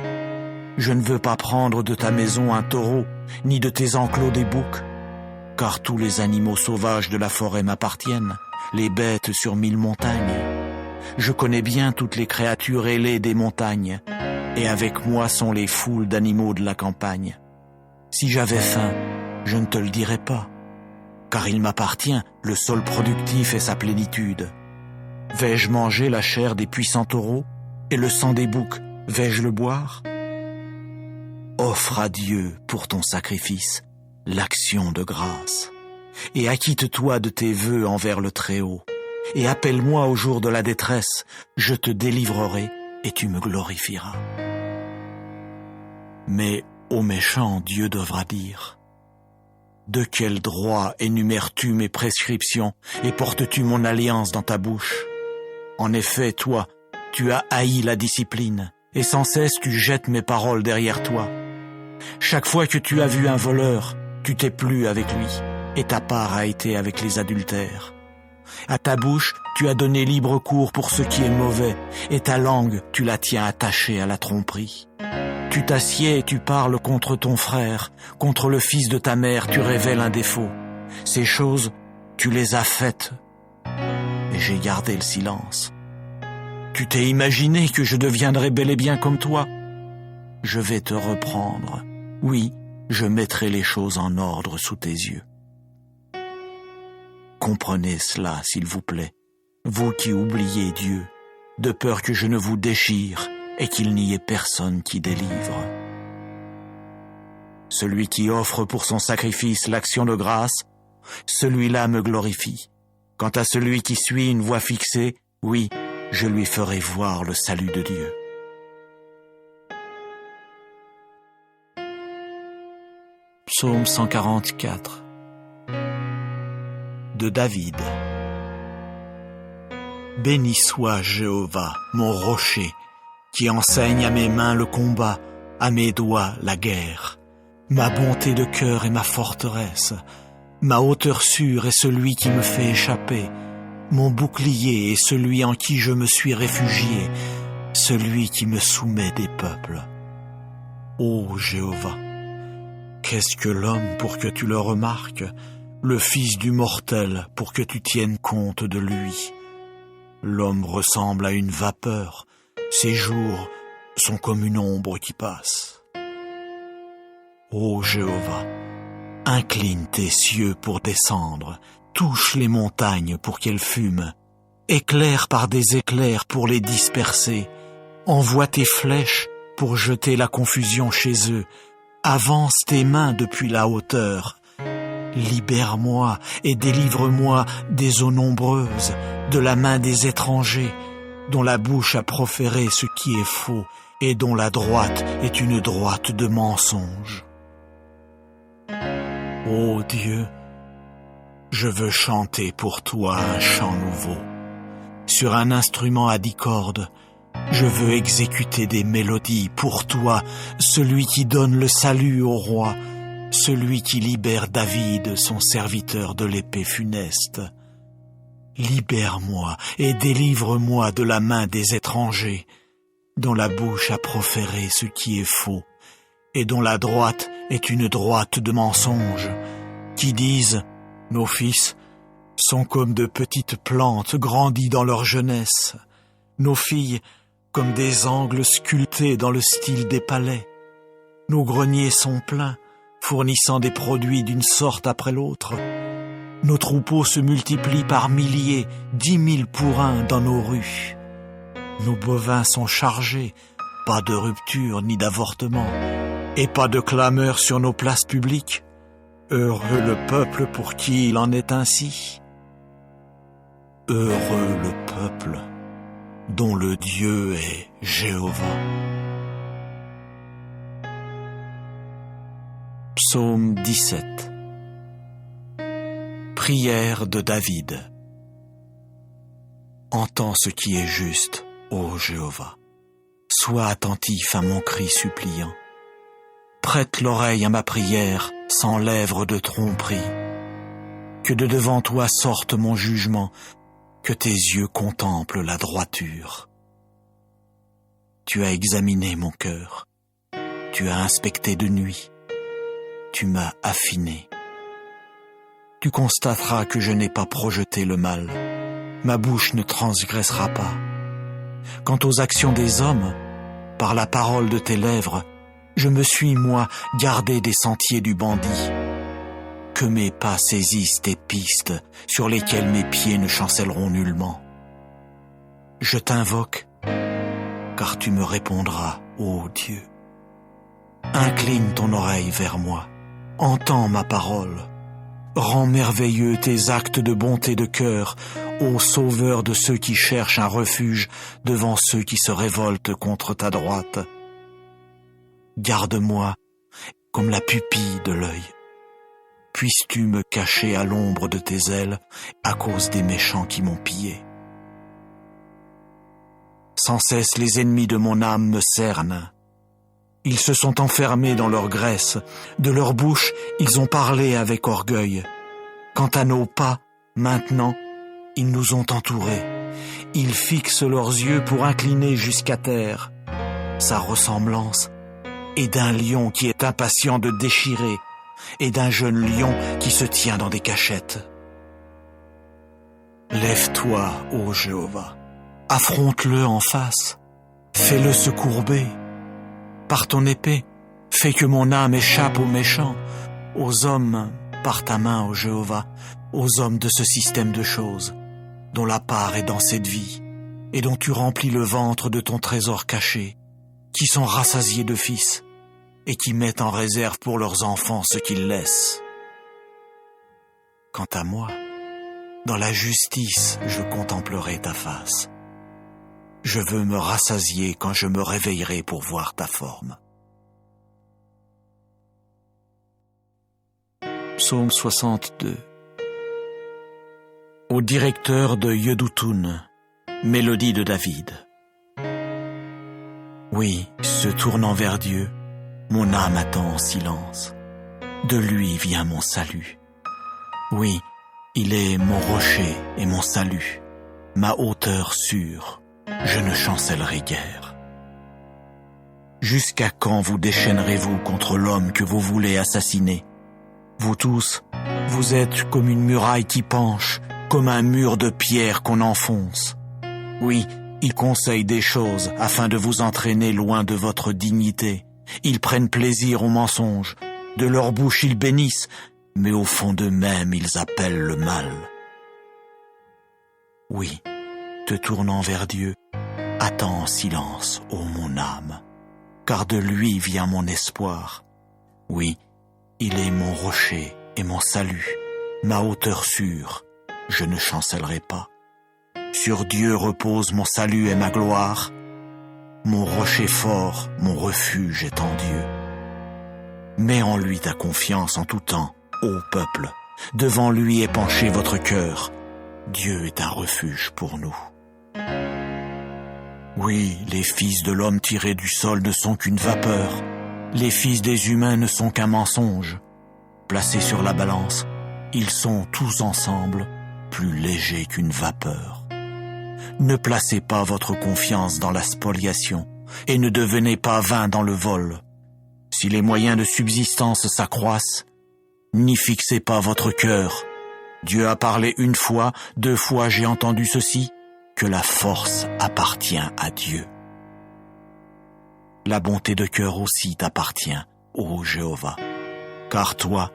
Je ne veux pas prendre de ta maison un taureau, ni de tes enclos des boucs, car tous les animaux sauvages de la forêt m'appartiennent, les bêtes sur 1000 montagnes. Je connais bien toutes les créatures ailées des montagnes, et avec moi sont les foules d'animaux de la campagne. Si j'avais faim, je ne te le dirais pas, car il m'appartient, le sol productif et sa plénitude. Vais-je manger la chair des puissants taureaux, et le sang des boucs, vais-je le boire? Offre à Dieu pour ton sacrifice l'action de grâce, et acquitte-toi de tes vœux envers le Très-Haut, et appelle-moi au jour de la détresse, je te délivrerai et tu me glorifieras. Mais au méchant, Dieu devra dire: de quel droit énumères-tu mes prescriptions et portes-tu mon alliance dans ta bouche? En effet, toi, tu as haï la discipline, et sans cesse tu jettes mes paroles derrière toi. Chaque fois que tu as vu un voleur, tu t'es plu avec lui, et ta part a été avec les adultères. À ta bouche, tu as donné libre cours pour ce qui est mauvais, et ta langue, tu la tiens attachée à la tromperie. Tu t'assieds et tu parles contre ton frère, contre le fils de ta mère, tu révèles un défaut. Ces choses, tu les as faites, et j'ai gardé le silence. Tu t'es imaginé que je deviendrais bel et bien comme toi? Je vais te reprendre. Oui, je mettrai les choses en ordre sous tes yeux. Comprenez cela, s'il vous plaît, vous qui oubliez Dieu, de peur que je ne vous déchire et qu'il n'y ait personne qui délivre. Celui qui offre pour son sacrifice l'action de grâce, celui-là me glorifie. Quant à celui qui suit une voie fixée, oui, je lui ferai voir le salut de Dieu. Psaume 144 de David. Béni soit Jéhovah, mon rocher, qui enseigne à mes mains le combat, à mes doigts la guerre. Ma bonté de cœur est ma forteresse, ma hauteur sûre est celui qui me fait échapper, mon bouclier est celui en qui je me suis réfugié, celui qui me soumet des peuples. Ô Jéhovah, qu'est-ce que l'homme pour que tu le remarques, le fils du mortel pour que tu tiennes compte de lui? L'homme ressemble à une vapeur, ses jours sont comme une ombre qui passe. Ô Jéhovah, incline tes cieux pour descendre, touche les montagnes pour qu'elles fument, éclaire par des éclairs pour les disperser, envoie tes flèches pour jeter la confusion chez eux, avance tes mains depuis la hauteur. Libère-moi et délivre-moi des eaux nombreuses, de la main des étrangers, dont la bouche a proféré ce qui est faux et dont la droite est une droite de mensonge. Ô Dieu, je veux chanter pour toi un chant nouveau. Sur un instrument à 10 cordes, je veux exécuter des mélodies pour toi, celui qui donne le salut au roi, celui qui libère David, son serviteur de l'épée funeste. Libère-moi et délivre-moi de la main des étrangers, dont la bouche a proféré ce qui est faux, et dont la droite est une droite de mensonge, qui disent « Nos fils sont comme de petites plantes grandies dans leur jeunesse, nos filles comme des angles sculptés dans le style des palais. Nos greniers sont pleins, fournissant des produits d'une sorte après l'autre. Nos troupeaux se multiplient par milliers, 10 000 pour un dans nos rues. Nos bovins sont chargés, pas de rupture ni d'avortement, et pas de clameur sur nos places publiques. Heureux le peuple pour qui il en est ainsi. Heureux le peuple peuple dont le Dieu est Jéhovah. Psaume 17. Prière de David. Entends ce qui est juste, ô Jéhovah. Sois attentif à mon cri suppliant. Prête l'oreille à ma prière sans lèvres de tromperie. Que de devant toi sorte mon jugement, que tes yeux contemplent la droiture. Tu as examiné mon cœur, tu as inspecté de nuit, tu m'as affiné. Tu constateras que je n'ai pas projeté le mal, ma bouche ne transgressera pas. Quant aux actions des hommes, par la parole de tes lèvres, je me suis, moi, gardé des sentiers du bandit. Que mes pas saisissent tes pistes sur lesquelles mes pieds ne chancelleront nullement. Je t'invoque, car tu me répondras, ô Dieu. Incline ton oreille vers moi, entends ma parole. Rends merveilleux tes actes de bonté de cœur, ô Sauveur de ceux qui cherchent un refuge devant ceux qui se révoltent contre ta droite. Garde-moi comme la pupille de l'œil. Puisses-tu me cacher à l'ombre de tes ailes à cause des méchants qui m'ont pillé. Sans cesse les ennemis de mon âme me cernent. Ils se sont enfermés dans leur graisse, de leur bouche ils ont parlé avec orgueil. Quant à nos pas, maintenant, ils nous ont entourés. Ils fixent leurs yeux pour incliner jusqu'à terre. Sa ressemblance est d'un lion qui est impatient de déchirer, et d'un jeune lion qui se tient dans des cachettes. Lève-toi, ô Jéhovah, affronte-le en face, fais-le se courber. Par ton épée, fais que mon âme échappe aux méchants, aux hommes, par ta main, ô Jéhovah, aux hommes de ce système de choses, dont la part est dans cette vie, et dont tu remplis le ventre de ton trésor caché, qui sont rassasiés de fils, et qui mettent en réserve pour leurs enfants ce qu'ils laissent. Quant à moi, dans la justice je contemplerai ta face. Je veux me rassasier quand je me réveillerai pour voir ta forme. Psaume 62. Au directeur de Yedoutun, mélodie de David. Oui, se tournant vers Dieu, mon âme attend en silence. De lui vient mon salut. Oui, il est mon rocher et mon salut, ma hauteur sûre. Je ne chancellerai guère. Jusqu'à quand vous déchaînerez-vous contre l'homme que vous voulez assassiner? Vous tous, vous êtes comme une muraille qui penche, comme un mur de pierre qu'on enfonce. Oui, ils conseillent des choses afin de vous entraîner loin de votre dignité. Ils prennent plaisir au mensonge. De leur bouche ils bénissent, mais au fond d'eux-mêmes ils appellent le mal. Oui, te tournant vers Dieu, attends en silence, ô mon âme, car de lui vient mon espoir. Oui, il est mon rocher et mon salut, ma hauteur sûre, je ne chancellerai pas. Sur Dieu repose mon salut et ma gloire. Mon rocher fort, mon refuge est en Dieu. Mets en lui ta confiance en tout temps, ô peuple. Devant lui est penché votre cœur. Dieu est un refuge pour nous. Oui, les fils de l'homme tirés du sol ne sont qu'une vapeur. Les fils des humains ne sont qu'un mensonge. Placés sur la balance, ils sont tous ensemble plus légers qu'une vapeur. Ne placez pas votre confiance dans la spoliation et ne devenez pas vains dans le vol. Si les moyens de subsistance s'accroissent, n'y fixez pas votre cœur. Dieu a parlé une fois, 2 fois j'ai entendu ceci, que la force appartient à Dieu. La bonté de cœur aussi t'appartient, ô Jéhovah, car toi,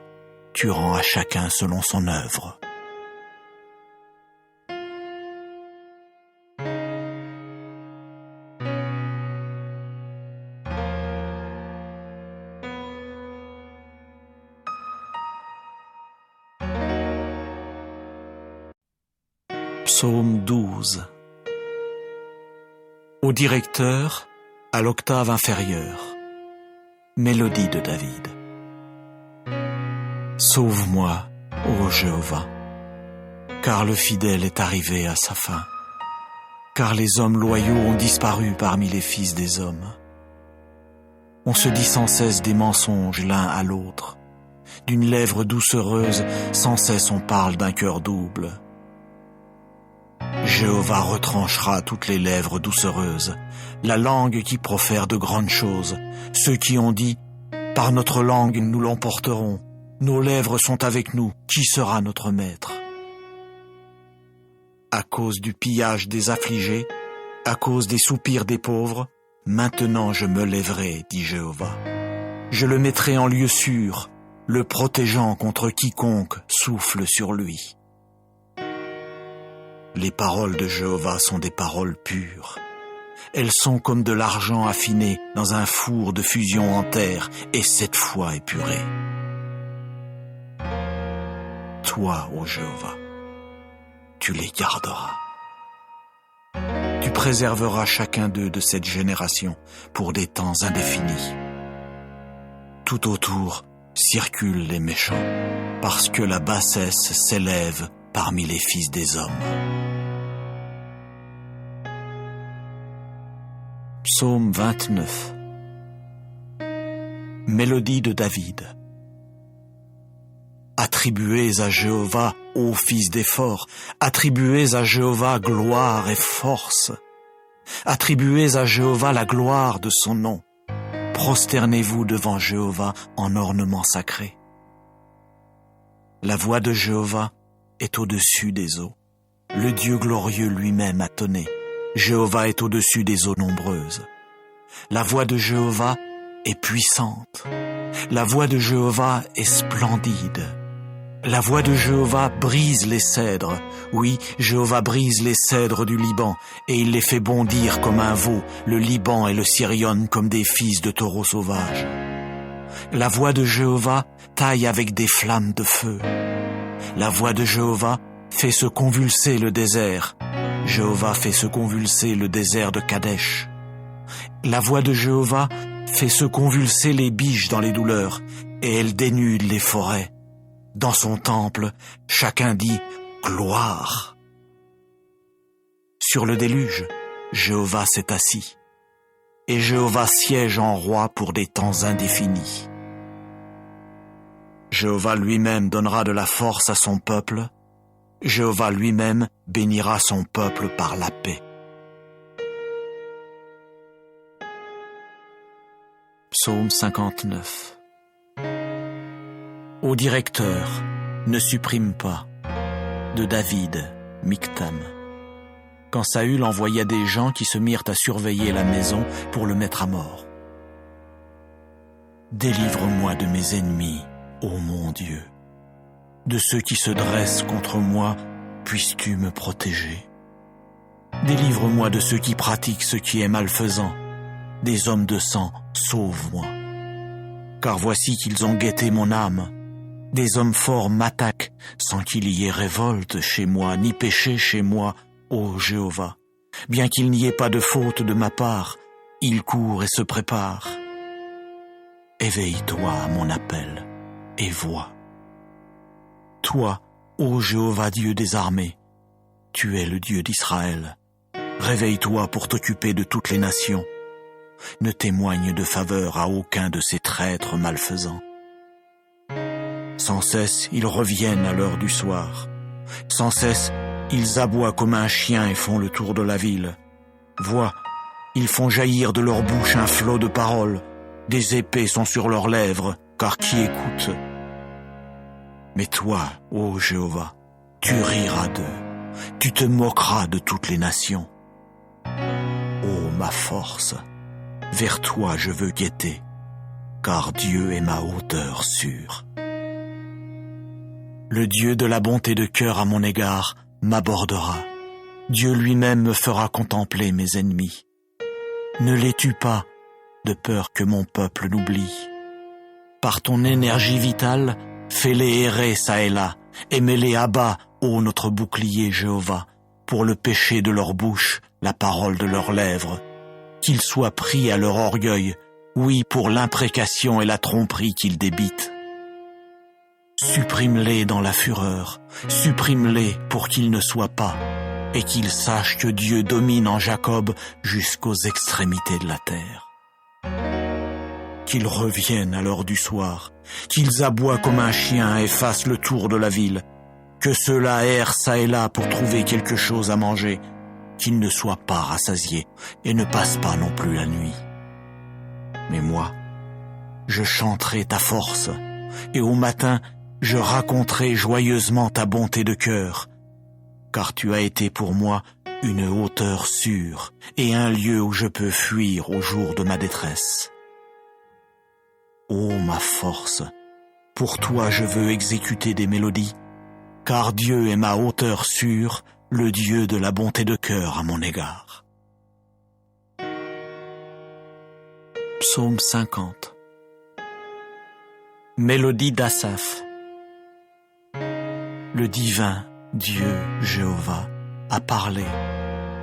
tu rends à chacun selon son œuvre. Psaume 12. Au directeur, à l'octave inférieure. Mélodie de David. Sauve-moi, ô Jéhovah, car le fidèle est arrivé à sa fin, car les hommes loyaux ont disparu parmi les fils des hommes. On se dit sans cesse des mensonges l'un à l'autre. D'une lèvre doucereuse, sans cesse on parle d'un cœur double. Jéhovah retranchera toutes les lèvres doucereuses, la langue qui profère de grandes choses, ceux qui ont dit « Par notre langue nous l'emporterons, nos lèvres sont avec nous, qui sera notre maître ?» À cause du pillage des affligés, à cause des soupirs des pauvres, maintenant je me lèverai, dit Jéhovah. Je le mettrai en lieu sûr, le protégeant contre quiconque souffle sur lui. Les paroles de Jéhovah sont des paroles pures. Elles sont comme de l'argent affiné dans un four de fusion en terre et 7 fois épuré. Toi, ô Jéhovah, tu les garderas. Tu préserveras chacun d'eux de cette génération pour des temps indéfinis. Tout autour circulent les méchants, parce que la bassesse s'élève parmi les fils des hommes. Psaume 29. Mélodie de David. Attribuez à Jéhovah, ô fils des forts, attribuez à Jéhovah gloire et force. Attribuez à Jéhovah la gloire de son nom. Prosternez-vous devant Jéhovah en ornement sacré. La voix de Jéhovah est au-dessus des eaux. Le Dieu glorieux lui-même a tonné. Jéhovah est au-dessus des eaux nombreuses. La voix de Jéhovah est puissante. La voix de Jéhovah est splendide. La voix de Jéhovah brise les cèdres. Oui, Jéhovah brise les cèdres du Liban, et il les fait bondir comme un veau, le Liban et le Sirion comme des fils de taureaux sauvages. La voix de Jéhovah taille avec des flammes de feu. La voix de Jéhovah fait se convulser le désert. Jéhovah fait se convulser le désert de Kadesh. La voix de Jéhovah fait se convulser les biches dans les douleurs, et elle dénude les forêts. Dans son temple, chacun dit « Gloire ». Sur le déluge, Jéhovah s'est assis, et Jéhovah siège en roi pour des temps indéfinis. Jéhovah lui-même donnera de la force à son peuple, Jéhovah lui-même bénira son peuple par la paix. Psaume 59. Au directeur, ne supprime pas, de David, Michtam. Quand Saül envoya des gens qui se mirent à surveiller la maison pour le mettre à mort. Délivre-moi de mes ennemis, ô mon Dieu. De ceux qui se dressent contre moi, puisses-tu me protéger. Délivre-moi de ceux qui pratiquent ce qui est malfaisant. Des hommes de sang, sauve-moi. Car voici qu'ils ont guetté mon âme. Des hommes forts m'attaquent sans qu'il y ait révolte chez moi, ni péché chez moi, ô Jéhovah. Bien qu'il n'y ait pas de faute de ma part, ils courent et se préparent. Éveille-toi à mon appel et vois. Toi, ô Jéhovah Dieu des armées, tu es le Dieu d'Israël. Réveille-toi pour t'occuper de toutes les nations. Ne témoigne de faveur à aucun de ces traîtres malfaisants. Sans cesse, ils reviennent à l'heure du soir. Sans cesse, ils aboient comme un chien et font le tour de la ville. Vois, ils font jaillir de leur bouche un flot de paroles. Des épées sont sur leurs lèvres, car qui écoute? Mais toi, ô Jéhovah, tu riras d'eux. Tu te moqueras de toutes les nations. Ô ma force, vers toi je veux guetter, car Dieu est ma hauteur sûre. Le Dieu de la bonté de cœur à mon égard m'abordera. Dieu lui-même me fera contempler mes ennemis. Ne les tue pas, de peur que mon peuple n'oublie. Par ton énergie vitale, fais-les errer çà et là, et mets-les à bas, ô notre bouclier Jéhovah, pour le péché de leur bouche, la parole de leurs lèvres, qu'ils soient pris à leur orgueil, oui, pour l'imprécation et la tromperie qu'ils débitent. Supprime-les dans la fureur, supprime-les pour qu'ils ne soient pas, et qu'ils sachent que Dieu domine en Jacob jusqu'aux extrémités de la terre. Qu'ils reviennent à l'heure du soir, qu'ils aboient comme un chien et fassent le tour de la ville, que ceux-là errent çà et là pour trouver quelque chose à manger, qu'ils ne soient pas rassasiés et ne passent pas non plus la nuit. Mais moi, je chanterai ta force, et au matin, je raconterai joyeusement ta bonté de cœur, car tu as été pour moi une hauteur sûre et un lieu où je peux fuir au jour de ma détresse. Ô ma force, pour toi je veux exécuter des mélodies, car Dieu est ma hauteur sûre, le Dieu de la bonté de cœur à mon égard. Psaume 50. Mélodie d'Asaph. Le divin Dieu Jéhovah a parlé.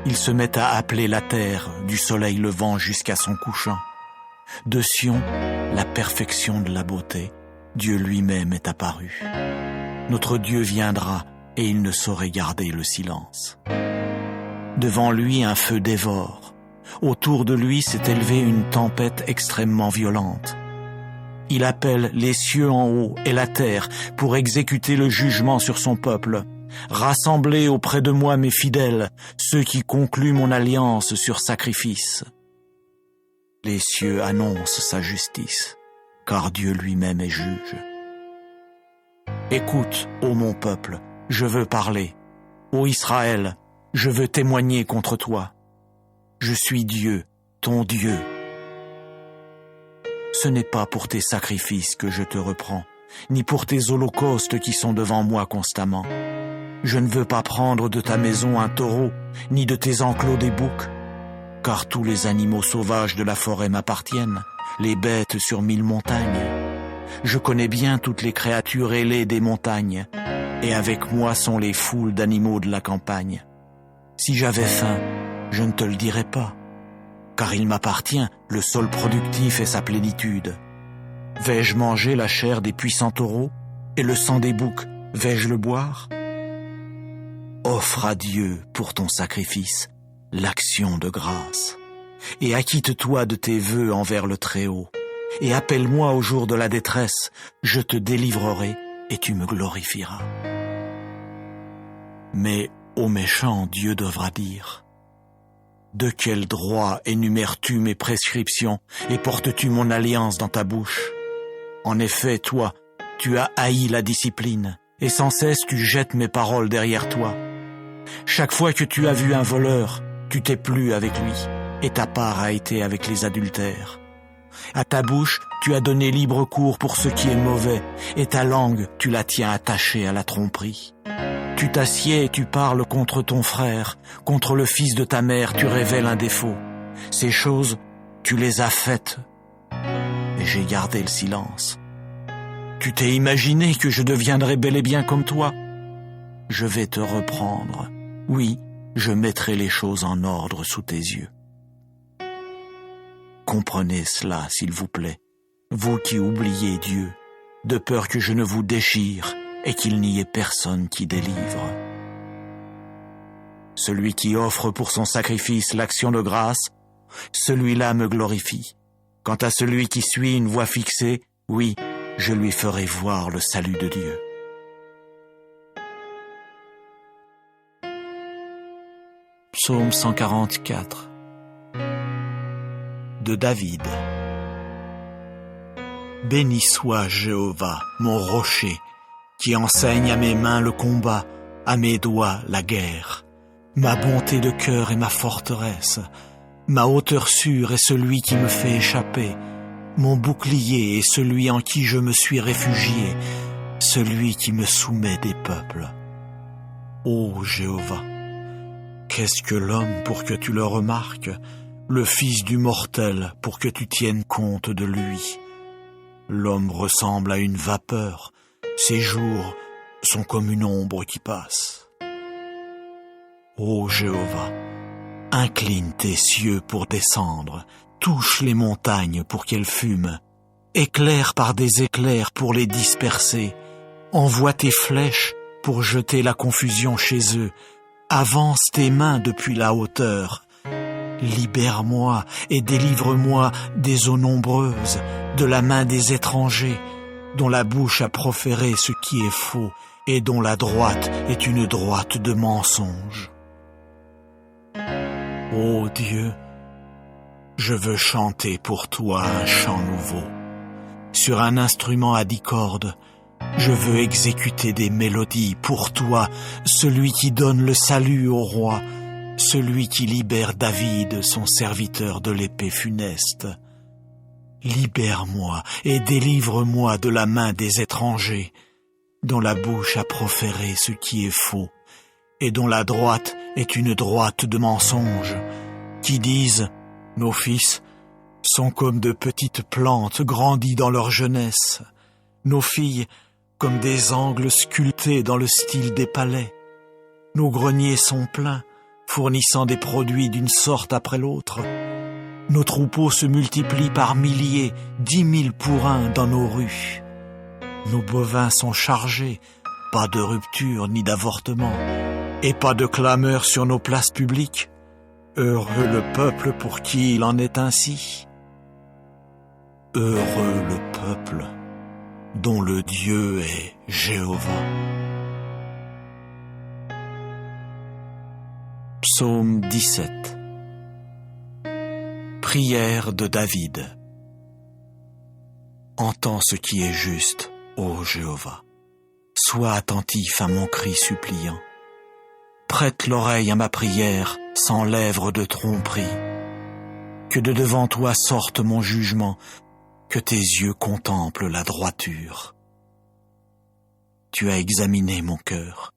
Il se met à appeler la terre du soleil levant jusqu'à son couchant. De Sion, la perfection de la beauté, Dieu lui-même est apparu. Notre Dieu viendra et il ne saurait garder le silence. Devant lui, un feu dévore. Autour de lui s'est élevée une tempête extrêmement violente. Il appelle les cieux en haut et la terre pour exécuter le jugement sur son peuple. Rassemblez auprès de moi mes fidèles, ceux qui concluent mon alliance sur sacrifice. Les cieux annoncent sa justice, car Dieu lui-même est juge. Écoute, ô mon peuple, je veux parler. Ô Israël, je veux témoigner contre toi. Je suis Dieu, ton Dieu. Ce n'est pas pour tes sacrifices que je te reprends, ni pour tes holocaustes qui sont devant moi constamment. Je ne veux pas prendre de ta maison un taureau, ni de tes enclos des boucs, car tous les animaux sauvages de la forêt m'appartiennent, les bêtes sur 1000 montagnes. Je connais bien toutes les créatures ailées des montagnes, et avec moi sont les foules d'animaux de la campagne. Si j'avais faim, je ne te le dirais pas, car il m'appartient le sol productif et sa plénitude. Vais-je manger la chair des puissants taureaux, et le sang des boucs, vais-je le boire? Offre à Dieu pour ton sacrifice l'action de grâce, et acquitte-toi de tes vœux envers le Très-Haut, et appelle-moi au jour de la détresse, je te délivrerai et tu me glorifieras. Mais au méchant, Dieu devra dire: de quel droit énumères-tu mes prescriptions et portes-tu mon alliance dans ta bouche? En effet, toi, tu as haï la discipline, et sans cesse tu jettes mes paroles derrière toi. Chaque fois que tu as vu un voleur, tu t'es plu avec lui, et ta part a été avec les adultères. À ta bouche, tu as donné libre cours pour ce qui est mauvais, et ta langue, tu la tiens attachée à la tromperie. Tu t'assieds et tu parles contre ton frère, contre le fils de ta mère, tu révèles un défaut. Ces choses, tu les as faites, et j'ai gardé le silence. Tu t'es imaginé que je deviendrais bel et bien comme toi? Je vais te reprendre. Oui, je mettrai les choses en ordre sous tes yeux. Comprenez cela, s'il vous plaît, vous qui oubliez Dieu, de peur que je ne vous déchire et qu'il n'y ait personne qui délivre. Celui qui offre pour son sacrifice l'action de grâce, celui-là me glorifie. Quant à celui qui suit une voie fixée, oui, je lui ferai voir le salut de Dieu. Psaume 144 de David. Béni soit Jéhovah, mon rocher, qui enseigne à mes mains le combat, à mes doigts la guerre. Ma bonté de cœur est ma forteresse, ma hauteur sûre est celui qui me fait échapper, mon bouclier est celui en qui je me suis réfugié, celui qui me soumet des peuples. Ô Jéhovah, qu'est-ce que l'homme pour que tu le remarques, le fils du mortel pour que tu tiennes compte de lui? L'homme ressemble à une vapeur, ses jours sont comme une ombre qui passe. Ô Jéhovah, Incline tes cieux pour descendre, touche les montagnes pour qu'elles fument, éclaire par des éclairs pour les disperser, envoie tes flèches pour jeter la confusion chez eux, avance tes mains depuis la hauteur, libère-moi et délivre-moi des eaux nombreuses, de la main des étrangers, dont la bouche a proféré ce qui est faux et dont la droite est une droite de mensonge. Ô Dieu, je veux chanter pour toi un chant nouveau. Sur un instrument à 10 cordes, je veux exécuter des mélodies pour toi, celui qui donne le salut au roi, celui qui libère David, son serviteur de l'épée funeste. Libère-moi et délivre-moi de la main des étrangers, dont la bouche a proféré ce qui est faux, et dont la droite est une droite de mensonge, qui disent « Nos fils sont comme de petites plantes grandies dans leur jeunesse, nos filles comme des angles sculptés dans le style des palais. Nos greniers sont pleins, fournissant des produits d'une sorte après l'autre. Nos troupeaux se multiplient par milliers, 10 000 pour un dans nos rues. Nos bovins sont chargés, pas de rupture ni d'avortement, et pas de clameur sur nos places publiques. Heureux le peuple pour qui il en est ainsi. Heureux le peuple dont le Dieu est Jéhovah. Psaume 17. Prière de David. Entends ce qui est juste, ô Jéhovah. Sois attentif à mon cri suppliant. Prête l'oreille à ma prière sans lèvres de tromperie. Que de devant toi sorte mon jugement, que tes yeux contemplent la droiture. Tu as examiné mon cœur,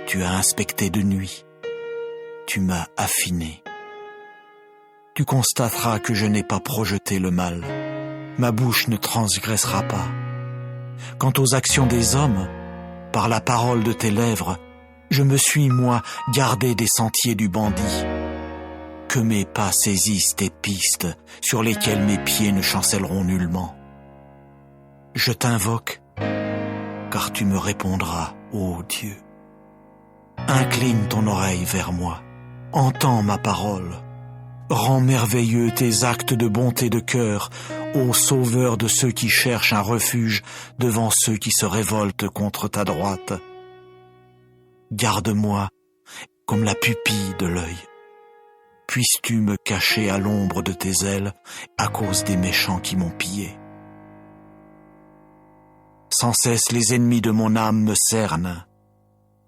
tu as inspecté de nuit, tu m'as affiné. Tu constateras que je n'ai pas projeté le mal, ma bouche ne transgressera pas. Quant aux actions des hommes, par la parole de tes lèvres, je me suis, moi, gardé des sentiers du bandit. Que mes pas saisissent tes pistes sur lesquelles mes pieds ne chancelleront nullement. Je t'invoque, car tu me répondras, ô Dieu. Incline ton oreille vers moi, entends ma parole. Rends merveilleux tes actes de bonté de cœur, ô Sauveur de ceux qui cherchent un refuge devant ceux qui se révoltent contre ta droite. Garde-moi comme la pupille de l'œil. Puisses-tu me cacher à l'ombre de tes ailes à cause des méchants qui m'ont pillé. Sans cesse les ennemis de mon âme me cernent.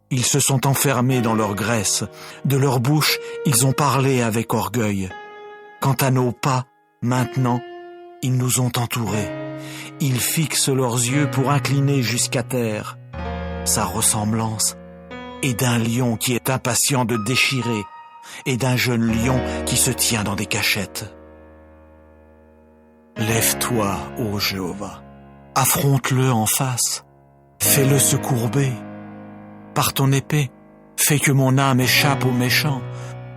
Ils se sont enfermés dans leur graisse, de leur bouche ils ont parlé avec orgueil. Quant à nos pas, maintenant, ils nous ont entourés. Ils fixent leurs yeux pour incliner jusqu'à terre. Sa ressemblance est d'un lion qui est impatient de déchirer, et d'un jeune lion qui se tient dans des cachettes. Lève-toi, ô Jéhovah, affronte-le en face, fais-le se courber. Par ton épée, fais que mon âme échappe aux méchants,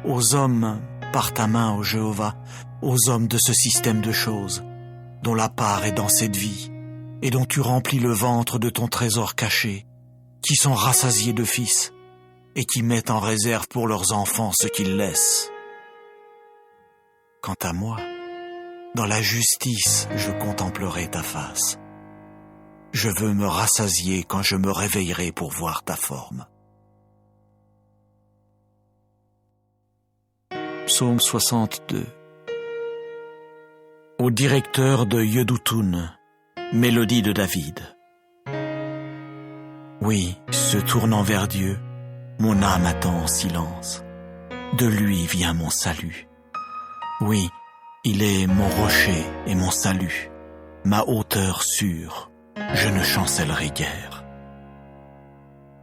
aux hommes, par ta main, ô Jéhovah, aux hommes de ce système de choses, dont la part est dans cette vie, et dont tu remplis le ventre de ton trésor caché, qui sont rassasiés de fils, et qui mettent en réserve pour leurs enfants ce qu'ils laissent. Quant à moi, dans la justice je contemplerai ta face. Je veux me rassasier quand je me réveillerai pour voir ta forme. Psaume 62. Au directeur de Yeduthun, mélodie de David. Oui, se tournant vers Dieu, mon âme attend en silence. De lui vient mon salut. Oui, il est mon rocher et mon salut, ma hauteur sûre. Je ne chancellerai guère.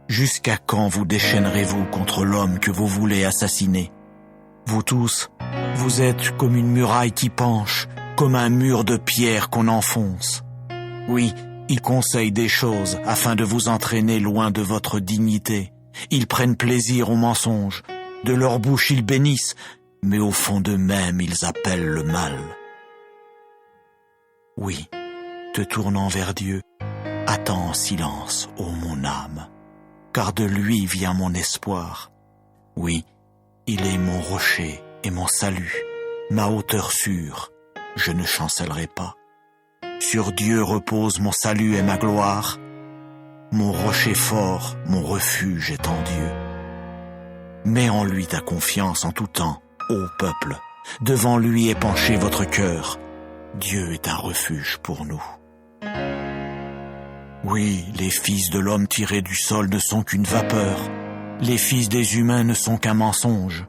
Jusqu'à quand vous déchaînerez-vous contre l'homme que vous voulez assassiner? Vous tous, vous êtes comme une muraille qui penche, comme un mur de pierre qu'on enfonce. Oui, ils conseillent des choses afin de vous entraîner loin de votre dignité. Ils prennent plaisir au mensonge. De leur bouche ils bénissent, mais au fond d'eux-mêmes ils appellent le mal. Oui, te tournant vers Dieu, attends en silence, ô mon âme, car de lui vient mon espoir. Oui, il est mon rocher et mon salut, ma hauteur sûre, je ne chancellerai pas. Sur Dieu repose mon salut et ma gloire, mon rocher fort, mon refuge est en Dieu. Mets en lui ta confiance en tout temps, ô peuple, devant lui est penché votre cœur, Dieu est un refuge pour nous. Oui, les fils de l'homme tirés du sol ne sont qu'une vapeur, les fils des humains ne sont qu'un mensonge.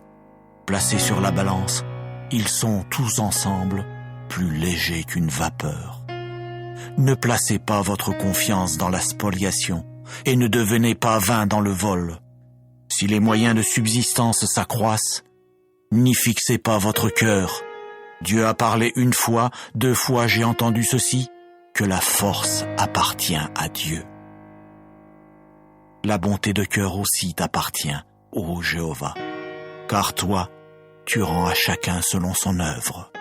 Placés sur la balance, ils sont tous ensemble plus légers qu'une vapeur. Ne placez pas votre confiance dans la spoliation et ne devenez pas vains dans le vol. Si les moyens de subsistance s'accroissent, n'y fixez pas votre cœur. Dieu a parlé une fois, 2 fois j'ai entendu ceci, que la force appartient à Dieu. La bonté de cœur aussi t'appartient, ô Jéhovah, car toi, tu rends à chacun selon son œuvre.